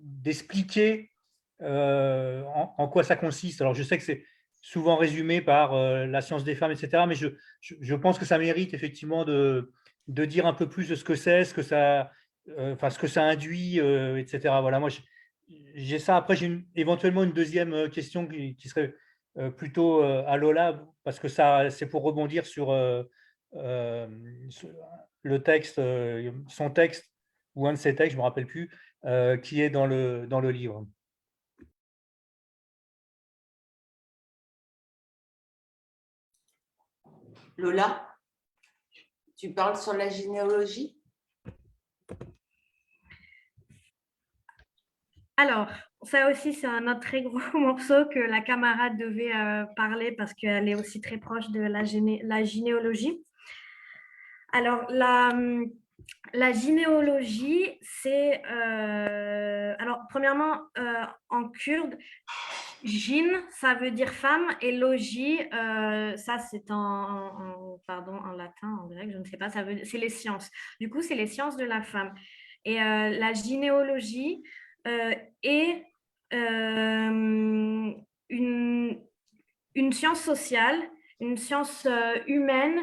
d'expliquer en quoi ça consiste. Alors, je sais que c'est souvent résumé par la science des femmes, etc., mais je pense que ça mérite effectivement de dire un peu plus de ce que c'est, ce que ça induit, etc. Voilà, moi, j'ai ça. Après, j'ai éventuellement une deuxième question qui serait plutôt à Lola, parce que ça, c'est pour rebondir sur le texte, son texte, ou un de ses textes, je ne me rappelle plus, qui est dans le livre. Lola, tu parles sur la généalogie? Alors, ça aussi, c'est un autre très gros morceau que la camarade devait parler, parce qu'elle est aussi très proche de la généalogie. Alors, la généalogie, c'est... alors, premièrement, en kurde, Jin, ça veut dire femme, et logie, ça c'est en latin, en grec, je ne sais pas, c'est les sciences. Du coup, c'est les sciences de la femme. Et la gynéologie est une science sociale, une science humaine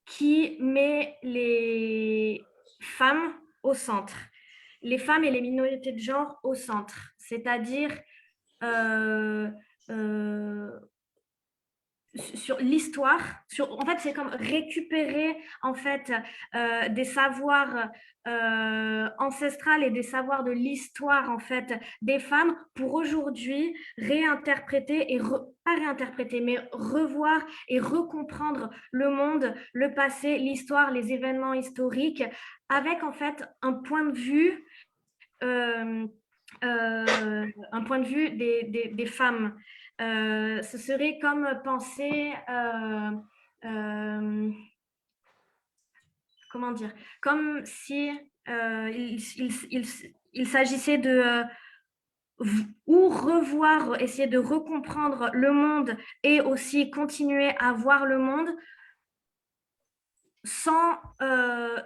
qui met les femmes au centre, les femmes et les minorités de genre au centre, c'est-à-dire sur l'histoire, en fait, c'est comme récupérer en fait des savoirs ancestrales et des savoirs de l'histoire en fait des femmes pour aujourd'hui réinterpréter et pas réinterpréter, mais revoir et recomprendre le monde, le passé, l'histoire, les événements historiques avec en fait un point de vue des femmes. Ce serait comme penser, comment dire, comme si il s'agissait de ou revoir, essayer de recomprendre le monde et aussi continuer à voir le monde sans le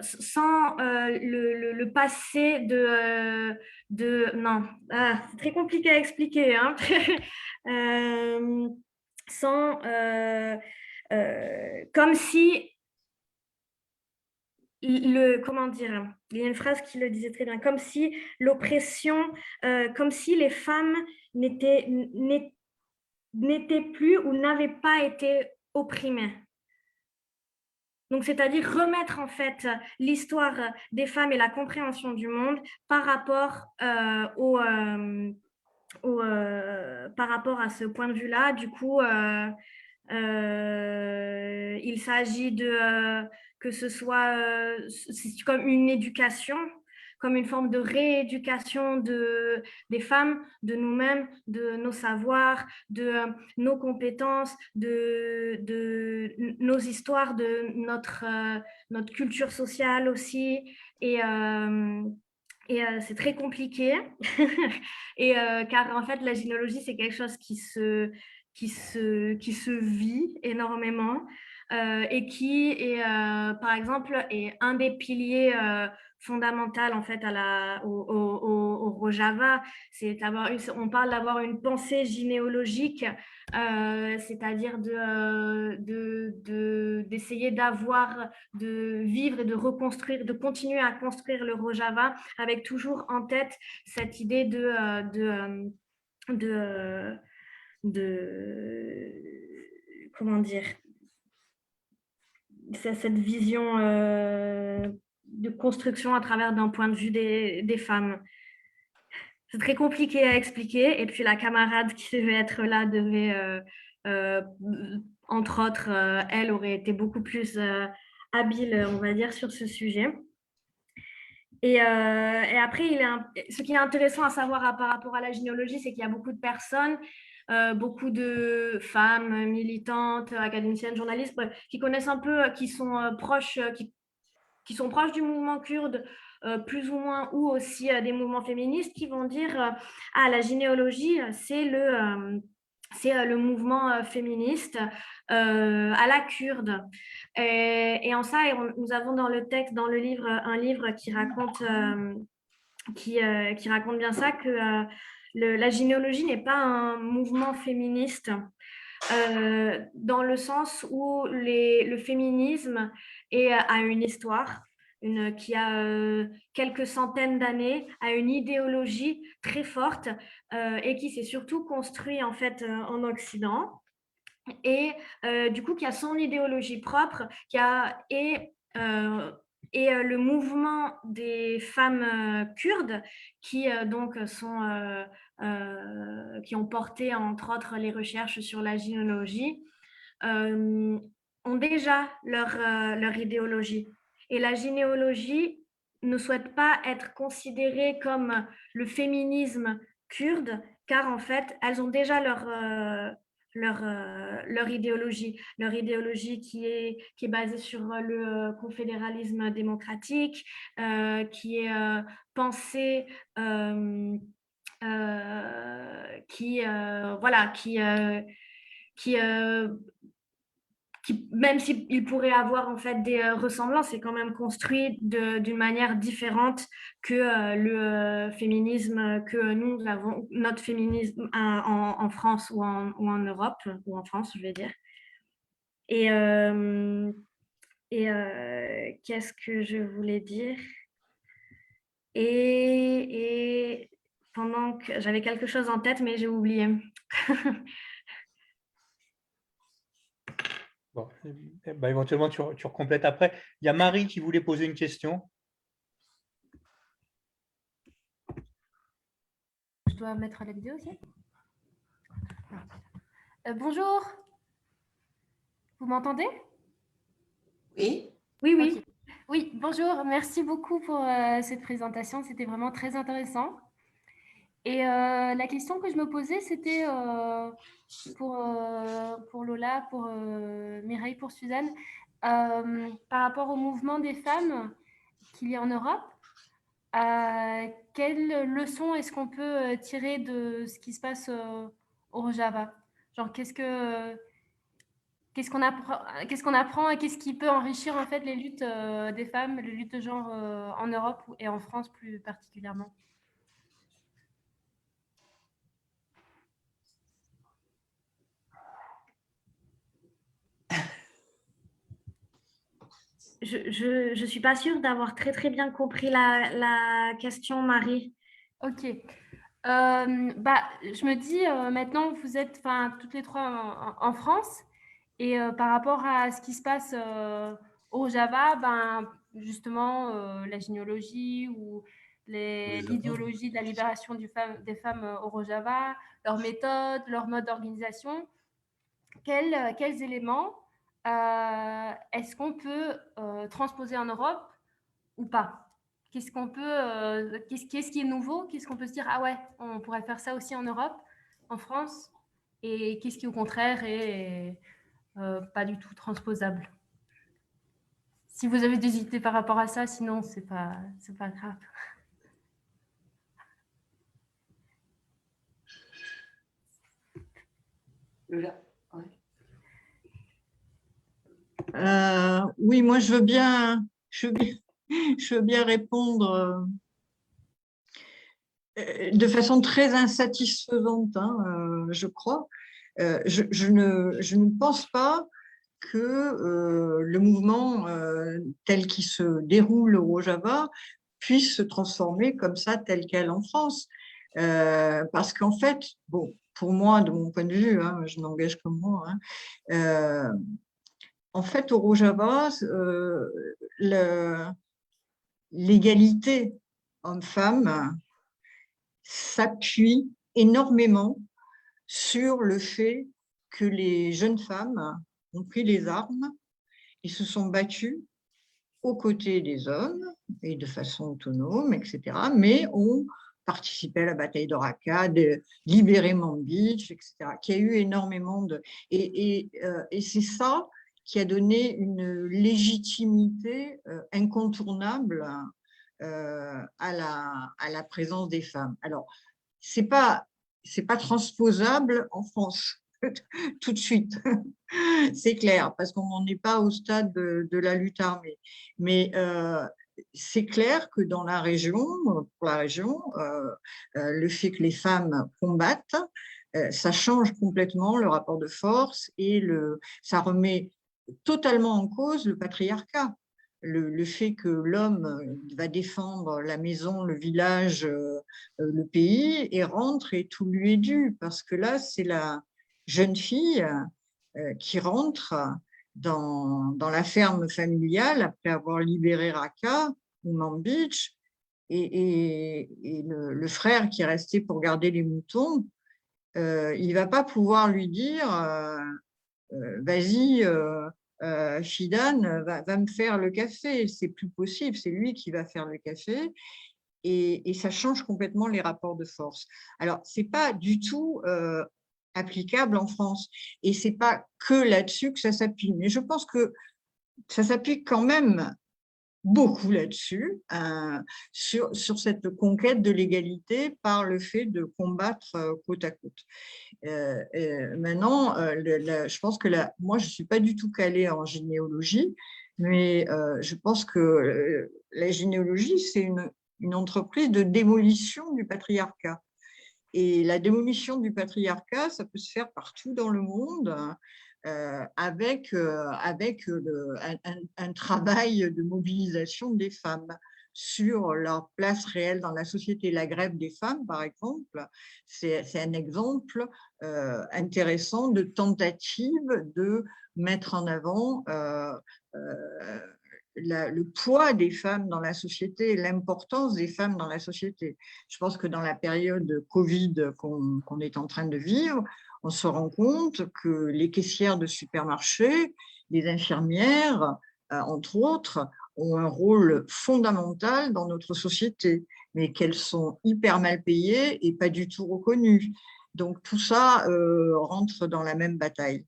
passé non, c'est très compliqué à expliquer, hein. Sans comme si comment dire, il y a une phrase qui le disait très bien, comme si l'oppression, comme si les femmes n'étaient plus ou n'avaient pas été opprimées. Donc, c'est-à-dire remettre en fait l'histoire des femmes et la compréhension du monde par rapport par rapport à ce point de vue-là. Du coup, il s'agit que ce soit comme une éducation, comme une forme de rééducation des femmes, de nous-mêmes, de nos savoirs, de nos compétences, de nos histoires, de notre culture sociale aussi. Et c'est très compliqué, car en fait, la généalogie, c'est quelque chose qui se vit énormément et qui est, par exemple, est un des piliers fondamentaux en fait au Rojava. On parle d'avoir une pensée généalogique, c'est-à-dire d'essayer de vivre et de reconstruire, de continuer à construire le Rojava avec toujours en tête cette idée comment dire, cette vision de construction à travers d'un point de vue des femmes. C'est très compliqué à expliquer. Et puis la camarade qui devait être là entre autres, elle aurait été beaucoup plus habile, on va dire, sur ce sujet. Et après, ce qui est intéressant à savoir par rapport à la généalogie, c'est qu'il y a beaucoup de personnes, beaucoup de femmes militantes, académiciennes, journalistes, qui connaissent un peu, qui sont proches du mouvement kurde, plus ou moins, ou aussi des mouvements féministes, qui vont dire la généalogie, c'est le mouvement féministe à la kurde. Et en ça, nous avons dans le texte, dans le livre, un livre qui raconte bien ça, que la généalogie n'est pas un mouvement féministe, dans le sens où le féminisme a une histoire, qui a quelques centaines d'années, a une idéologie très forte et qui s'est surtout construit en fait en Occident. Et du coup, qui a son idéologie propre, le mouvement des femmes kurdes qui donc qui ont porté entre autres les recherches sur la généalogie, ont déjà leur idéologie. Et la généalogie ne souhaite pas être considérée comme le féminisme kurde, car en fait, elles ont déjà leur idéologie qui est basée sur le confédéralisme démocratique, qui est pensée, qui, même s'il pourrait avoir en fait des ressemblances, est quand même construit d'une manière différente que le féminisme que nous avons, notre féminisme en France ou en Europe, ou en France, je vais dire. Et qu'est-ce que je voulais dire? Et pendant que j'avais quelque chose en tête, mais j'ai oublié. Bon, éventuellement, tu recomplètes après. Il y a Marie qui voulait poser une question. Je dois mettre la vidéo aussi. Bonjour. Vous m'entendez? Oui. Oui, oui. Okay. Oui, bonjour. Merci beaucoup pour cette présentation. C'était vraiment très intéressant. Et la question que je me posais, c'était pour Lola, pour Mireille, pour Suzanne, par rapport au mouvement des femmes qu'il y a en Europe. quelle leçon est-ce qu'on peut tirer de ce qui se passe au Rojava? Genre, qu'est-ce qu'on apprend et qu'est-ce qui peut enrichir en fait les luttes des femmes, les luttes de genre en Europe et en France plus particulièrement? Je ne suis pas sûre d'avoir très bien compris la question, Marie. Ok. Je me dis, maintenant, vous êtes toutes les trois en France, et par rapport à ce qui se passe au Java, justement, la généalogie ou l'idéologie de la libération des femmes au Rojava, leurs méthodes, leur mode d'organisation, quels éléments est-ce qu'on peut transposer en Europe ou pas? Qu'est-ce qu'on peut, qu'est-ce qui est nouveau? Qu'est-ce qu'on peut se dire, ah ouais, on pourrait faire ça aussi en Europe, en France? Et qu'est-ce qui, au contraire, est pas du tout transposable? Si vous avez des idées par rapport à ça, sinon, c'est pas grave. Oui, moi, je veux bien répondre de façon très insatisfaisante, hein, je crois. Je ne pense pas que le mouvement tel qu'il se déroule au Rojava puisse se transformer comme ça, tel quel en France. Parce qu'en fait, bon, pour moi, de mon point de vue, hein, je n'engage que moi, hein, en fait, au Rojava, l'égalité homme-femme s'appuie énormément sur le fait que les jeunes femmes ont pris les armes et se sont battues aux côtés des hommes et de façon autonome, etc., mais ont participé à la bataille de Raqqa, de libérer Manbij, etc., qui a eu énormément de… Et c'est ça qui a donné une légitimité incontournable à la présence des femmes. Alors, c'est pas transposable en France tout de suite, c'est clair, parce qu'on n'en est pas au stade de la lutte armée. Mais c'est clair que dans la région, pour la région, le fait que les femmes combattent, ça change complètement le rapport de force et ça remet totalement en cause le patriarcat. Le fait que l'homme va défendre la maison, le village, le pays, et rentre et tout lui est dû, parce que là, c'est la jeune fille qui rentre dans la ferme familiale après avoir libéré Raqqa ou Manbij, et le frère qui est resté pour garder les moutons, il ne va pas pouvoir lui dire vas-y, Fidan va me faire le café. C'est plus possible, c'est lui qui va faire le café. Et ça change complètement les rapports de force. Alors, ce n'est pas du tout applicable en France. Et ce n'est pas que là-dessus que ça s'appuie. Mais je pense que ça s'appuie quand même beaucoup là-dessus, sur cette conquête de l'égalité par le fait de combattre côte à côte. Maintenant, je pense que moi, je ne suis pas du tout calée en généalogie, mais je pense que la généalogie, c'est une entreprise de démolition du patriarcat. Et la démolition du patriarcat, ça peut se faire partout dans le monde, avec un travail de mobilisation des femmes sur leur place réelle dans la société. La grève des femmes, par exemple, c'est un exemple intéressant de tentative de mettre en avant le poids des femmes dans la société et l'importance des femmes dans la société. Je pense que dans la période Covid qu'on est en train de vivre, on se rend compte que les caissières de supermarchés, les infirmières, entre autres, ont un rôle fondamental dans notre société, mais qu'elles sont hyper mal payées et pas du tout reconnues. Donc tout ça rentre dans la même bataille.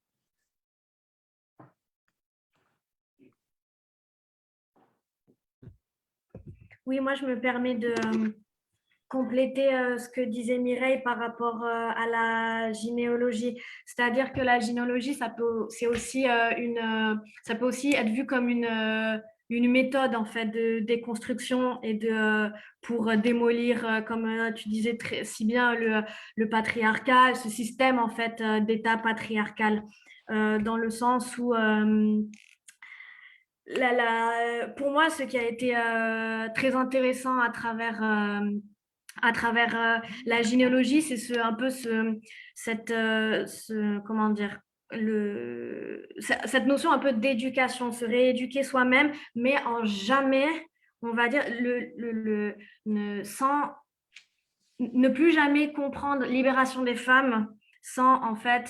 Oui, moi, je me permets de compléter ce que disait Mireille par rapport à la gynéologie. C'est-à-dire que la gynéologie, ça peut aussi être vu comme une méthode en fait de déconstruction et pour démolir, comme tu disais si bien, le patriarcat, ce système en fait d'État patriarcal, dans le sens où pour moi, ce qui a été très intéressant à travers la généalogie, c'est un peu comment dire, cette notion un peu d'éducation, se rééduquer soi-même, mais en jamais, on va dire, sans ne plus jamais comprendre libération des femmes sans en fait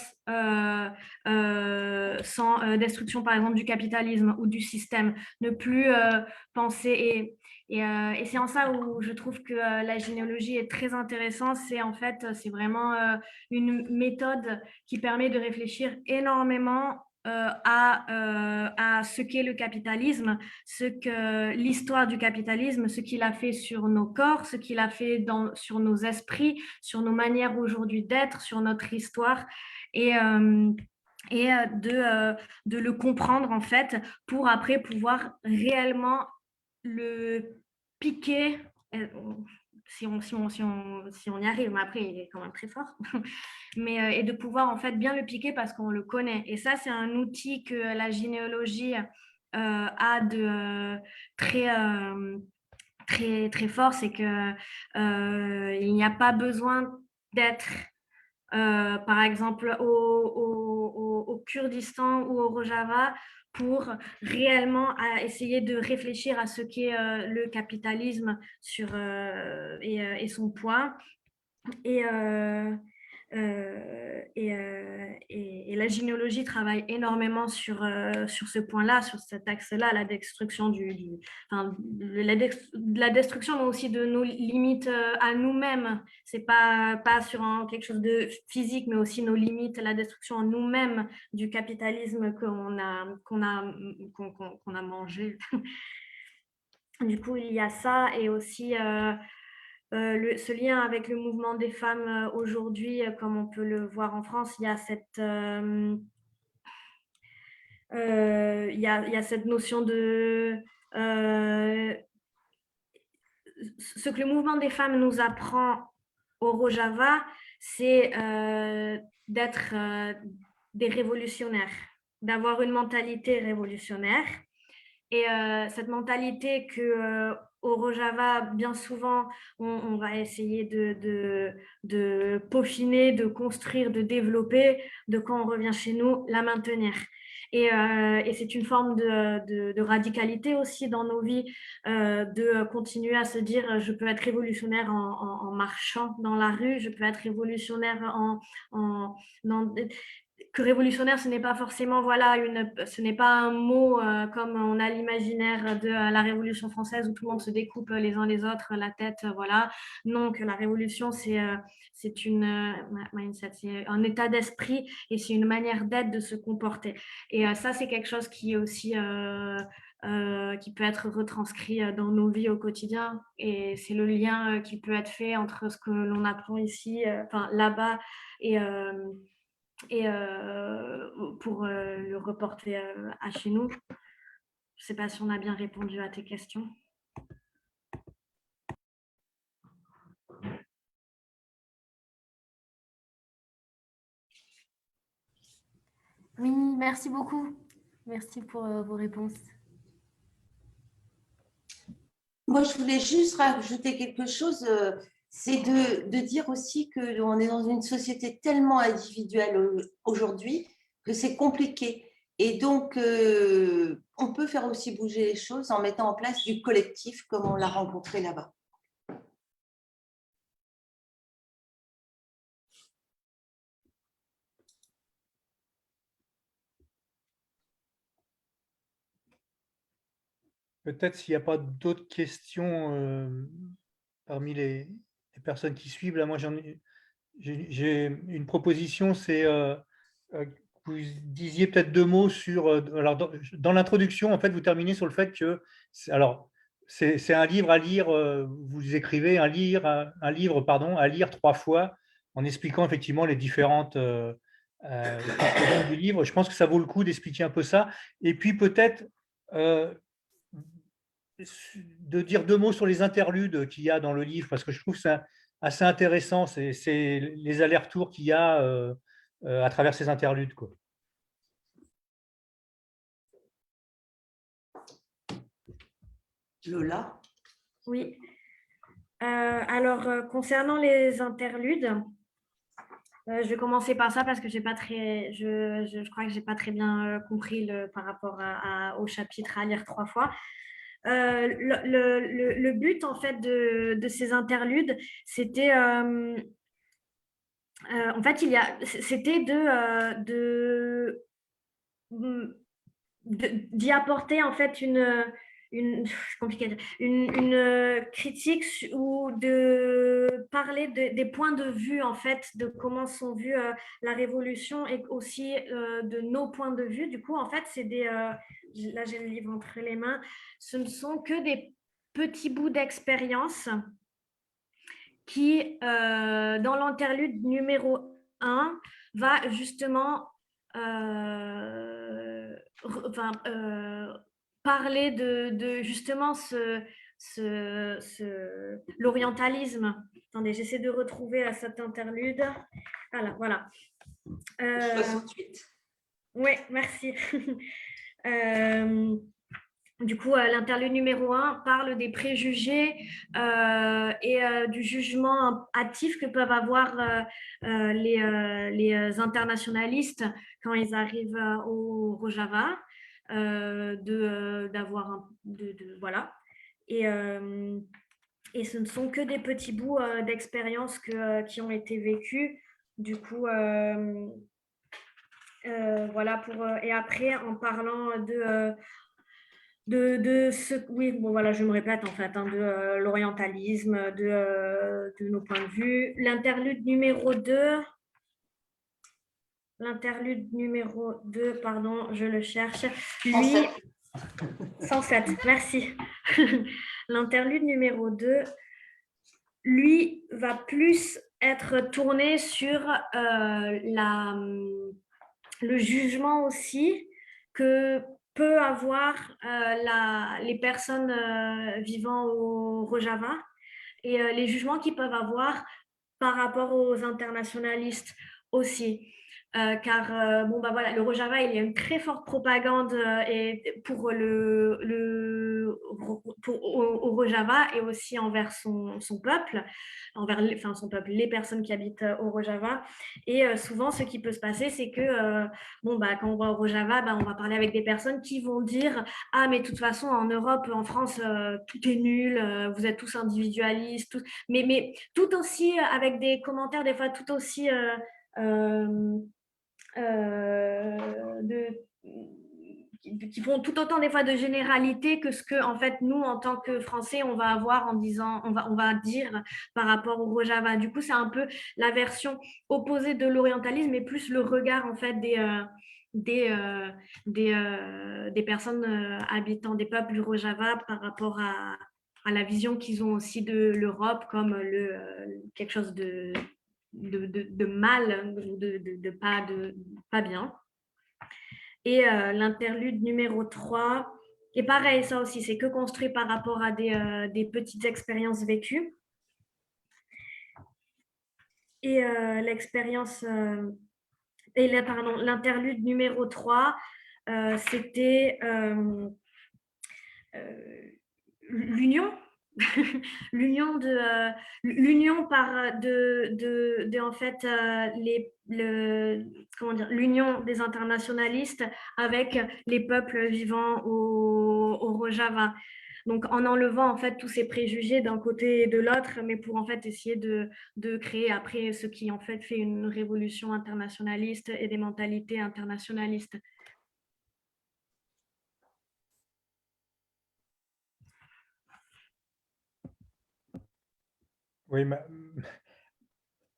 sans destruction par exemple du capitalisme ou du système, ne plus penser et c'est en ça où je trouve que la généalogie est très intéressante. C'est vraiment une méthode qui permet de réfléchir énormément à ce qu'est le capitalisme, l'histoire du capitalisme, ce qu'il a fait sur nos corps, ce qu'il a fait sur nos esprits, sur nos manières aujourd'hui d'être, sur notre histoire, et de le comprendre en fait pour après pouvoir réellement le piquer. Si on y arrive, mais après il est quand même très fort, et de pouvoir en fait bien le piquer parce qu'on le connaît. Et ça, c'est un outil que la généalogie a de très très fort, c'est que il n'y a pas besoin d'être par exemple au Kurdistan ou au Rojava pour réellement essayer de réfléchir à ce qu'est le capitalisme et son poids. Et la généalogie travaille énormément sur ce point-là, sur cet axe-là, la destruction la destruction, mais aussi de nos limites à nous-mêmes. C'est pas sur quelque chose de physique, mais aussi nos limites, la destruction en nous-mêmes du capitalisme qu'on a mangé. Du coup, il y a ça, et aussi ce lien avec le mouvement des femmes aujourd'hui, comme on peut le voir en France, il y a cette notion de ce que le mouvement des femmes nous apprend au Rojava, c'est d'être des révolutionnaires, d'avoir une mentalité révolutionnaire. Et cette mentalité au Rojava, bien souvent, on va essayer de peaufiner, de construire, de développer, de quand on revient chez nous, la maintenir. Et c'est une forme de radicalité aussi dans nos vies, de continuer à se dire je peux être révolutionnaire en marchant dans la rue, je peux être révolutionnaire que révolutionnaire, ce n'est pas forcément ce n'est pas un mot comme on a l'imaginaire de la Révolution française où tout le monde se découpe les uns les autres la tête, voilà. Non, que la révolution c'est un état d'esprit et c'est une manière d'être, de se comporter. Et ça, c'est quelque chose qui est aussi qui peut être retranscrit dans nos vies au quotidien, et c'est le lien qui peut être fait entre ce que l'on apprend ici, là-bas, et pour le reporter à chez nous. Je ne sais pas si on a bien répondu à tes questions. Oui, merci beaucoup. Merci pour vos réponses. Moi, je voulais juste rajouter quelque chose, c'est de dire aussi qu'on est dans une société tellement individuelle aujourd'hui que c'est compliqué. Et donc, on peut faire aussi bouger les choses en mettant en place du collectif comme on l'a rencontré là-bas. Peut-être s'il n'y a pas d'autres questions parmi les personnes qui suivent, là, moi j'ai une proposition, c'est que vous disiez peut-être 2 mots sur. Alors dans l'introduction, en fait, vous terminez sur le fait que, alors, c'est un livre à lire, vous écrivez un livre pardon, à lire 3 fois en expliquant effectivement les différentes composantes du livre. Je pense que ça vaut le coup d'expliquer un peu ça. Et puis peut-être de dire 2 mots sur les interludes qu'il y a dans le livre, parce que je trouve ça assez intéressant, c'est les allers-retours qu'il y a à travers ces interludes, quoi. Lola? Oui. Alors, concernant les interludes, je vais commencer par ça parce que j'ai pas très, je crois que j'ai pas très bien compris par rapport au chapitre à lire 3 fois. Le but en fait de ces interludes, c'était en fait c'était d'y apporter en fait une critique ou de parler des points de vue en fait de comment sont vues la révolution et aussi de nos points de vue. Du coup en fait c'est là j'ai le livre entre les mains, ce ne sont que des petits bouts d'expérience qui dans l'interlude numéro 1 va justement parler de justement l'orientalisme. Attendez, j'essaie de retrouver cet interlude. Voilà. 68. Oui, merci. Du coup, l'interlude numéro 1 parle des préjugés et du jugement hâtif que peuvent avoir les internationalistes quand ils arrivent au Rojava, voilà. Et ce ne sont que des petits bouts d'expérience qui ont été vécus. Du coup, voilà et après, en parlant oui, bon voilà, je me répète en fait, de l'orientalisme, de nos points de vue. L'interlude numéro 2, pardon, je le cherche. Lui, 107, merci. L'interlude numéro 2, lui, va plus être tourné sur le jugement aussi que peut avoir les personnes vivant au Rojava et les jugements qu'ils peuvent avoir par rapport aux internationalistes aussi. Car bon, bah voilà, le Rojava, il y a une très forte propagande pour au Rojava et aussi envers son peuple, son peuple, les personnes qui habitent au Rojava. Et souvent, ce qui peut se passer, c'est que bon, bah, quand on va au Rojava, bah, on va parler avec des personnes qui vont dire « Ah, mais de toute façon, en Europe, en France, tout est nul, vous êtes tous individualistes. » mais tout aussi avec des commentaires, des fois tout aussi qui font tout autant des fois de généralité que ce que en fait nous en tant que Français on va avoir en disant on va dire par rapport au Rojava. Du coup c'est un peu la version opposée de l'orientalisme et plus le regard en fait des personnes habitant des peuples du Rojava par rapport à la vision qu'ils ont aussi de l'Europe comme quelque chose de mal, de pas bien. Et l'interlude numéro 3, et pareil, ça aussi, c'est que construit par rapport à des petites expériences vécues. Et l'interlude numéro 3, c'était l'union. L'union en fait l'union des internationalistes avec les peuples vivant au Rojava. Donc en enlevant en fait tous ces préjugés d'un côté et de l'autre, mais pour en fait essayer de créer après ce qui en fait fait une révolution internationaliste et des mentalités internationalistes. Oui,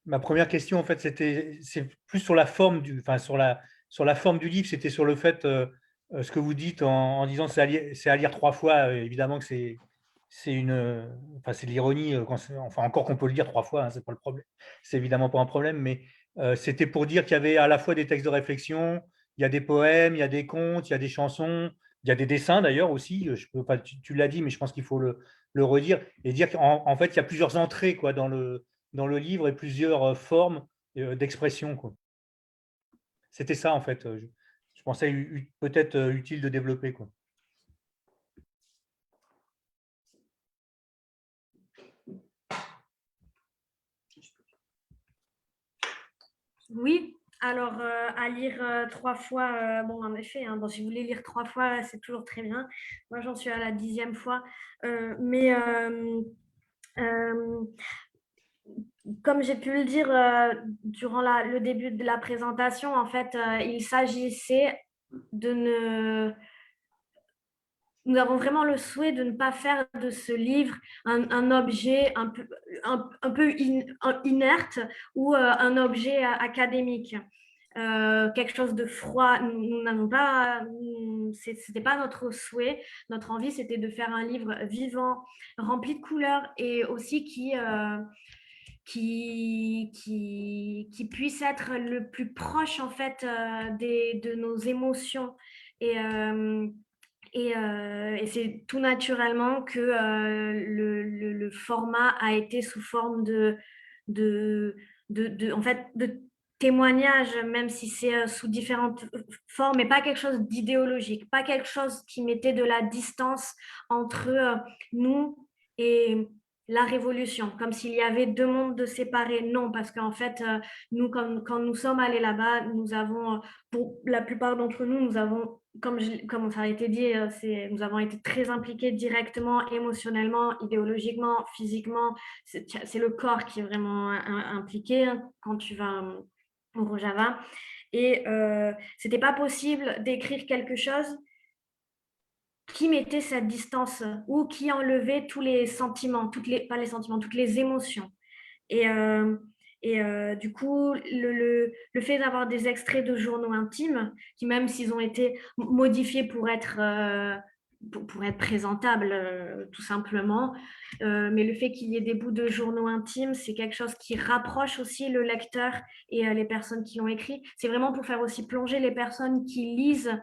ma première question, en fait, c'est plus sur la forme sur la forme du livre, c'était sur le fait, ce que vous dites en disant c'est à lire 3 fois, évidemment que c'est de l'ironie, enfin encore qu'on peut le dire 3 fois, hein, c'est pas le problème. C'est évidemment pas un problème, mais c'était pour dire qu'il y avait à la fois des textes de réflexion, il y a des poèmes, il y a des contes, il y a des chansons, il y a des dessins d'ailleurs aussi. Je peux pas, tu l'as dit, mais je pense qu'il faut le redire et dire qu'en fait, il y a plusieurs entrées quoi, dans le livre et plusieurs formes d'expression, quoi. C'était ça, en fait. Je pensais peut-être utile de développer, quoi. Oui, alors à lire 3 fois, bon, en effet, hein, bon, si vous voulez lire 3 fois, c'est toujours très bien. Moi, j'en suis à la 10e fois. Mais comme j'ai pu le dire durant le début de la présentation, en fait, il s'agissait de ne... Nous avons vraiment le souhait de ne pas faire de ce livre un objet un peu inerte ou un objet académique. Quelque chose de froid. Nous n'avons pas, c'était pas notre souhait. Notre envie, c'était de faire un livre vivant, rempli de couleurs et aussi qui puisse être le plus proche en fait de nos émotions. Et c'est tout naturellement que le format a été sous forme en fait, de témoignage, même si c'est sous différentes formes, mais pas quelque chose d'idéologique, pas quelque chose qui mettait de la distance entre nous et la révolution, comme s'il y avait 2 mondes de séparés. Non, parce qu'en fait, nous, quand nous sommes allés là-bas, nous avons, pour la plupart d'entre nous, nous avons, comme ça a été dit, nous avons été très impliqués directement, émotionnellement, idéologiquement, physiquement. C'est le corps qui est vraiment impliqué hein, quand tu vas au Rojava. Et c'était pas possible d'écrire quelque chose qui mettait cette distance ou qui enlevait tous les sentiments, pas les sentiments, toutes les émotions. Et du coup, le fait d'avoir des extraits de journaux intimes, qui même s'ils ont été modifiés pour être présentables, tout simplement, mais le fait qu'il y ait des bouts de journaux intimes, c'est quelque chose qui rapproche aussi le lecteur et les personnes qui l'ont écrit. C'est vraiment pour faire aussi plonger les personnes qui lisent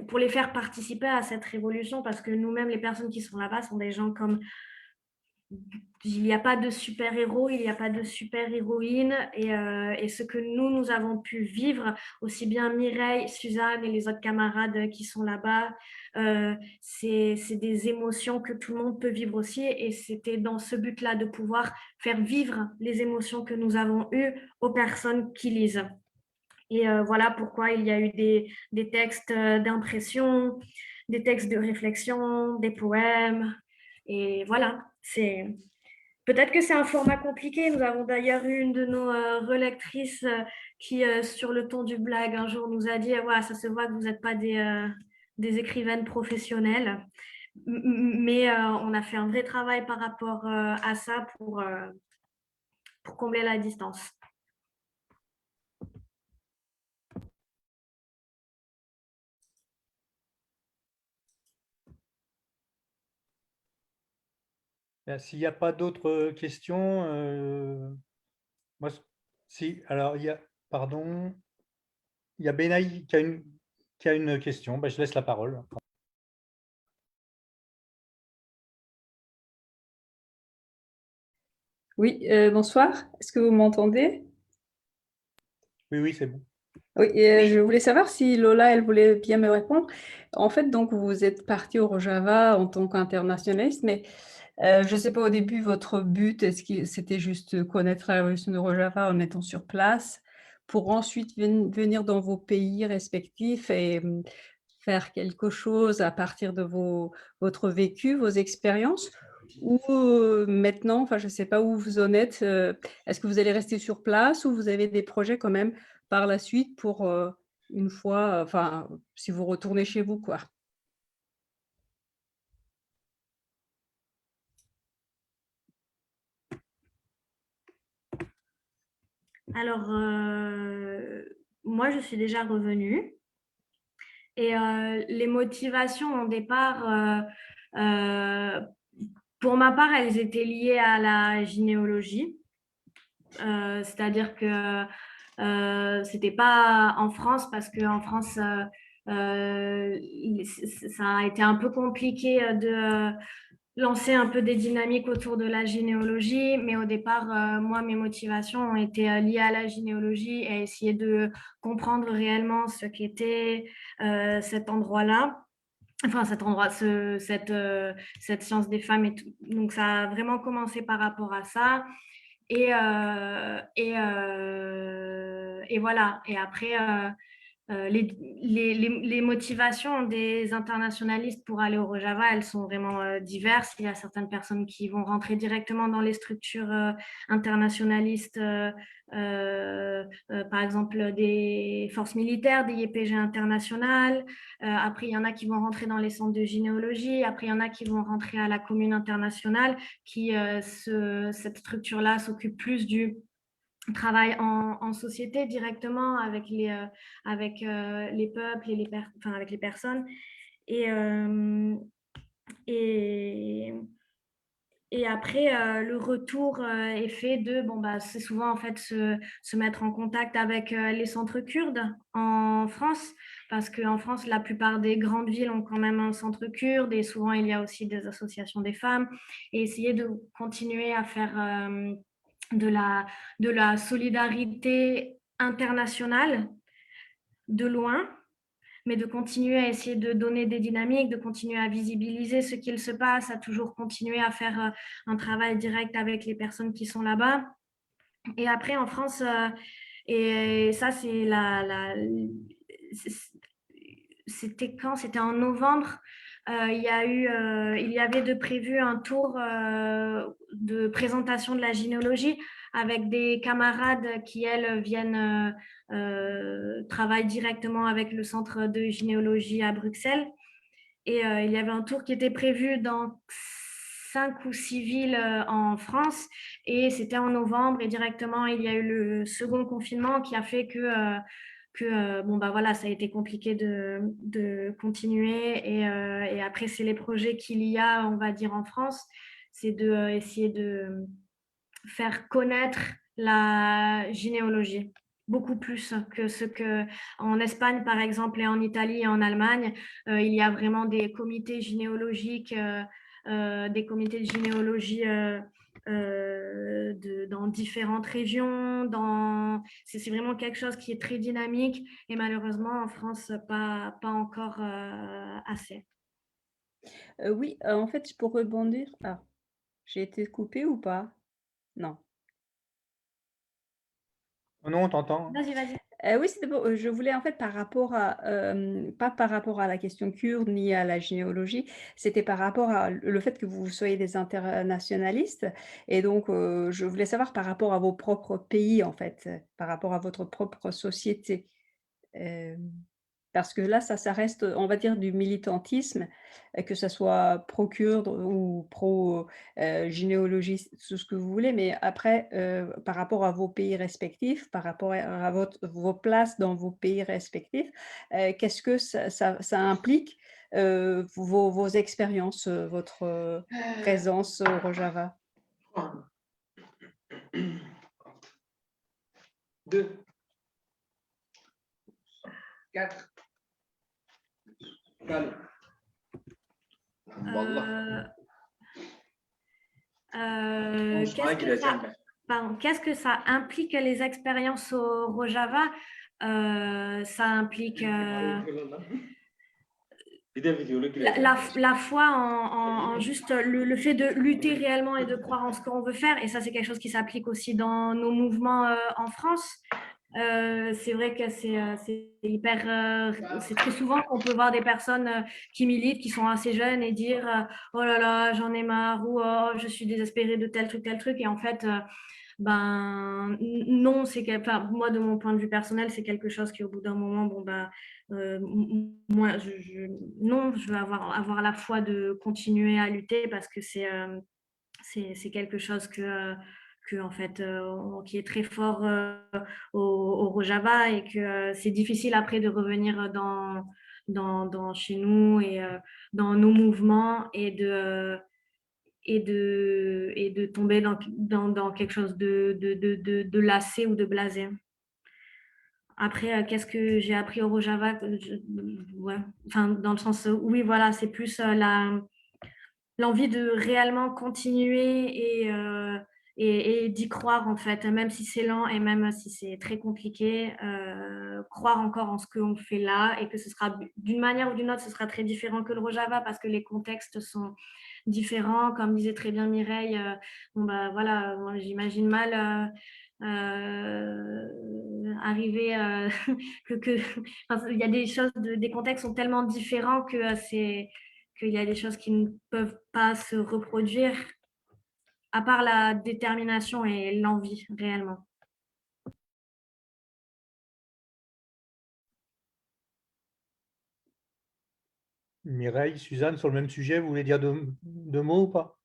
pour les faire participer à cette révolution, parce que nous-mêmes, les personnes qui sont là-bas, sont des gens comme... Il n'y a pas de super-héros, il n'y a pas de super-héroïne, et ce que nous avons pu vivre, aussi bien Mireille, Suzanne et les autres camarades qui sont là-bas, c'est des émotions que tout le monde peut vivre aussi, et c'était dans ce but-là de pouvoir faire vivre les émotions que nous avons eues aux personnes qui lisent. Et voilà pourquoi il y a eu des textes d'impression, des textes de réflexion, des poèmes. Et voilà, peut-être que c'est un format compliqué. Nous avons d'ailleurs eu une de nos relectrices qui, sur le ton du blague, un jour nous a dit voilà, ça se voit que vous n'êtes pas des écrivaines professionnelles. Mais on a fait un vrai travail par rapport à ça pour combler la distance. S'il n'y a pas d'autres questions, moi, si, alors il y a, pardon, il y a Benaï qui a une question. Ben, je laisse la parole. Oui, bonsoir. Est-ce que vous m'entendez? Oui, c'est bon. Oui, je voulais savoir si Lola, elle voulait bien me répondre. En fait, donc, vous êtes parti au Rojava en tant qu'internationaliste, mais je ne sais pas au début votre but, est-ce que c'était juste connaître la révolution de Rojava en étant sur place pour ensuite venir dans vos pays respectifs et faire quelque chose à partir de votre vécu, vos expériences? Ou maintenant, enfin, je ne sais pas où vous en êtes, est-ce que vous allez rester sur place ou vous avez des projets quand même par la suite pour une fois, enfin, si vous retournez chez vous, quoi? Alors, moi, je suis déjà revenue Et les motivations au départ, pour ma part, elles étaient liées à la gynéologie. C'est-à-dire que c'était pas en France, parce qu'en France, ça a été un peu compliqué de lancer un peu des dynamiques autour de la gynéologie, mais au départ, moi, mes motivations ont été liées à la gynéologie et à essayer de comprendre réellement ce qu'était cet endroit-là. Enfin, cet endroit, cette science des femmes et tout. Donc, ça a vraiment commencé par rapport à ça. Et voilà. Et après, les motivations des internationalistes pour aller au Rojava, elles sont vraiment diverses. Il y a certaines personnes qui vont rentrer directement dans les structures internationalistes, par exemple des forces militaires, des YPG internationales. Après, il y en a qui vont rentrer dans les centres de gynéologie. Après, il y en a qui vont rentrer à la commune internationale, qui, cette structure-là, s'occupe plus du travail en société directement avec les peuples et enfin, avec les personnes. Et, et après, le retour est fait de, bon, bah, c'est souvent en fait se mettre en contact avec les centres kurdes en France, parce qu'en France, la plupart des grandes villes ont quand même un centre kurde, et souvent il y a aussi des associations des femmes, et essayer de continuer à faire de la solidarité internationale de loin, mais de continuer à essayer de donner des dynamiques, de continuer à visibiliser ce qu'il se passe, à toujours continuer à faire un travail direct avec les personnes qui sont là-bas. Et après, en France, et ça, c'était quand? C'était en novembre. Il y avait de prévu un tour de présentation de la gynéologie avec des camarades qui, elles, viennent travaillent directement avec le centre de gynéologie à Bruxelles. Et il y avait un tour qui était prévu dans 5 ou 6 villes en France, et c'était en novembre, et directement il y a eu le second confinement qui a fait que bon, bah voilà, ça a été compliqué de continuer. Et après, c'est les projets qu'il y a, on va dire, en France, c'est d'essayer de faire connaître la gynéologie beaucoup plus que ce que en Espagne, par exemple, et en Italie et en Allemagne. Il y a vraiment des comités gynéologiques, des comités de gynéologie dans différentes régions. C'est vraiment quelque chose qui est très dynamique, et malheureusement en France, pas encore assez. Oui, en fait, pour rebondir, j'ai été coupée ou pas? Non. Non, on t'entend. Vas-y, vas-y. Oui, c'était je voulais en fait par rapport à, pas par rapport à la question kurde ni à la généalogie, c'était par rapport à le fait que vous soyez des internationalistes, et donc je voulais savoir par rapport à vos propres pays en fait, par rapport à votre propre société. Hem, Parce que là, ça reste, on va dire, du militantisme, que ça soit pro-kurde ou pro, généalogie, tout ce que vous voulez. Mais après, par rapport à vos pays respectifs, par rapport à vos places dans vos pays respectifs, qu'est-ce que ça implique, vos expériences, votre, présence au Rojava? 2, 4. Allez. Wallah. Qu'est-ce que ça implique les expériences au Rojava? Ça implique la foi en juste le fait de lutter réellement et de croire en ce qu'on veut faire. Et ça, c'est quelque chose qui s'applique aussi dans nos mouvements en France. C'est vrai que c'est hyper. C'est très souvent qu'on peut voir des personnes qui militent, qui sont assez jeunes, et dire oh là là, j'en ai marre, ou oh, je suis désespérée de tel truc. Et en fait, ben non, enfin, moi, de mon point de vue personnel, c'est quelque chose qui, au bout d'un moment, bon, ben, moi, non, je veux avoir la foi de continuer à lutter, parce que c'est quelque chose en fait, qui est très fort au Rojava, et que c'est difficile après de revenir chez nous et dans nos mouvements et de tomber dans quelque chose de lassé ou de blasé. Après, qu'est-ce que j'ai appris au Rojava? Ouais. Enfin, dans le sens, oui, voilà, c'est plus l'envie de réellement continuer et d'y croire, en fait, même si c'est lent et même si c'est très compliqué, croire encore en ce qu'on fait là et que ce sera d'une manière ou d'une autre, ce sera très différent que le Rojava parce que les contextes sont différents. Comme disait très bien Mireille, bon, bah, voilà, moi, j'imagine mal arriver enfin, il y a des choses, des contextes sont tellement différents que qu'il y a des choses qui ne peuvent pas se reproduire, à part la détermination et l'envie, réellement. Mireille, Suzanne, sur le même sujet, vous voulez dire deux mots ou pas?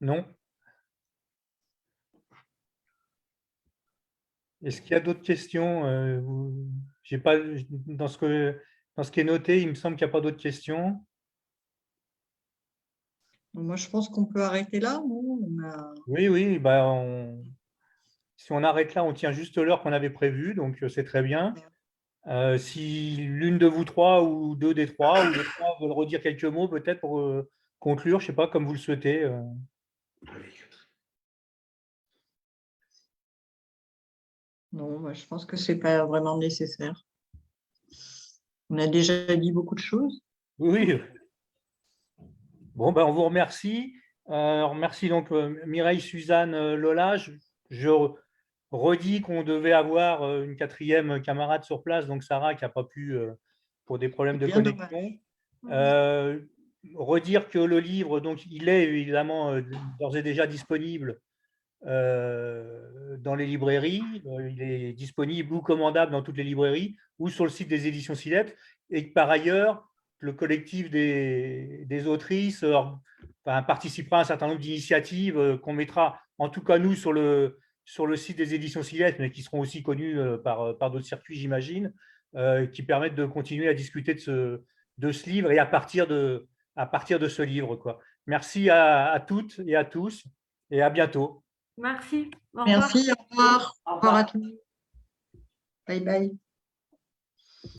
Non? Est-ce qu'il y a d'autres questions? J'ai pas, dans ce qui est noté, il me semble qu'il n'y a pas d'autres questions. Moi, je pense qu'on peut arrêter là, non? Oui, bah, si on arrête là, on tient juste l'heure qu'on avait prévue, donc c'est très bien. Si l'une de vous trois ou deux des trois ou les trois veulent redire quelques mots peut-être pour conclure, je ne sais pas, comme vous le souhaitez. Non, moi, je pense que ce n'est pas vraiment nécessaire. On a déjà dit beaucoup de choses. Oui. Bon, ben, on vous remercie. On remercie donc Mireille, Suzanne, Lola. Je redis qu'on devait avoir une quatrième camarade sur place, donc Sarah, qui n'a pas pu pour des problèmes de connexion. Redire que le livre, donc, il est évidemment d'ores et déjà disponible dans les librairies. Il est disponible ou commandable dans toutes les librairies ou sur le site des éditions Sileps. Et par ailleurs, le collectif des autrices participera à un certain nombre d'initiatives qu'on mettra, en tout cas nous, sur le site des éditions Sileps, mais qui seront aussi connues par d'autres circuits, j'imagine, qui permettent de continuer à discuter de ce livre et à partir de ce livre, quoi. Merci à toutes et à tous et à bientôt. Merci. Merci, au revoir. Au revoir à tous. Bye bye.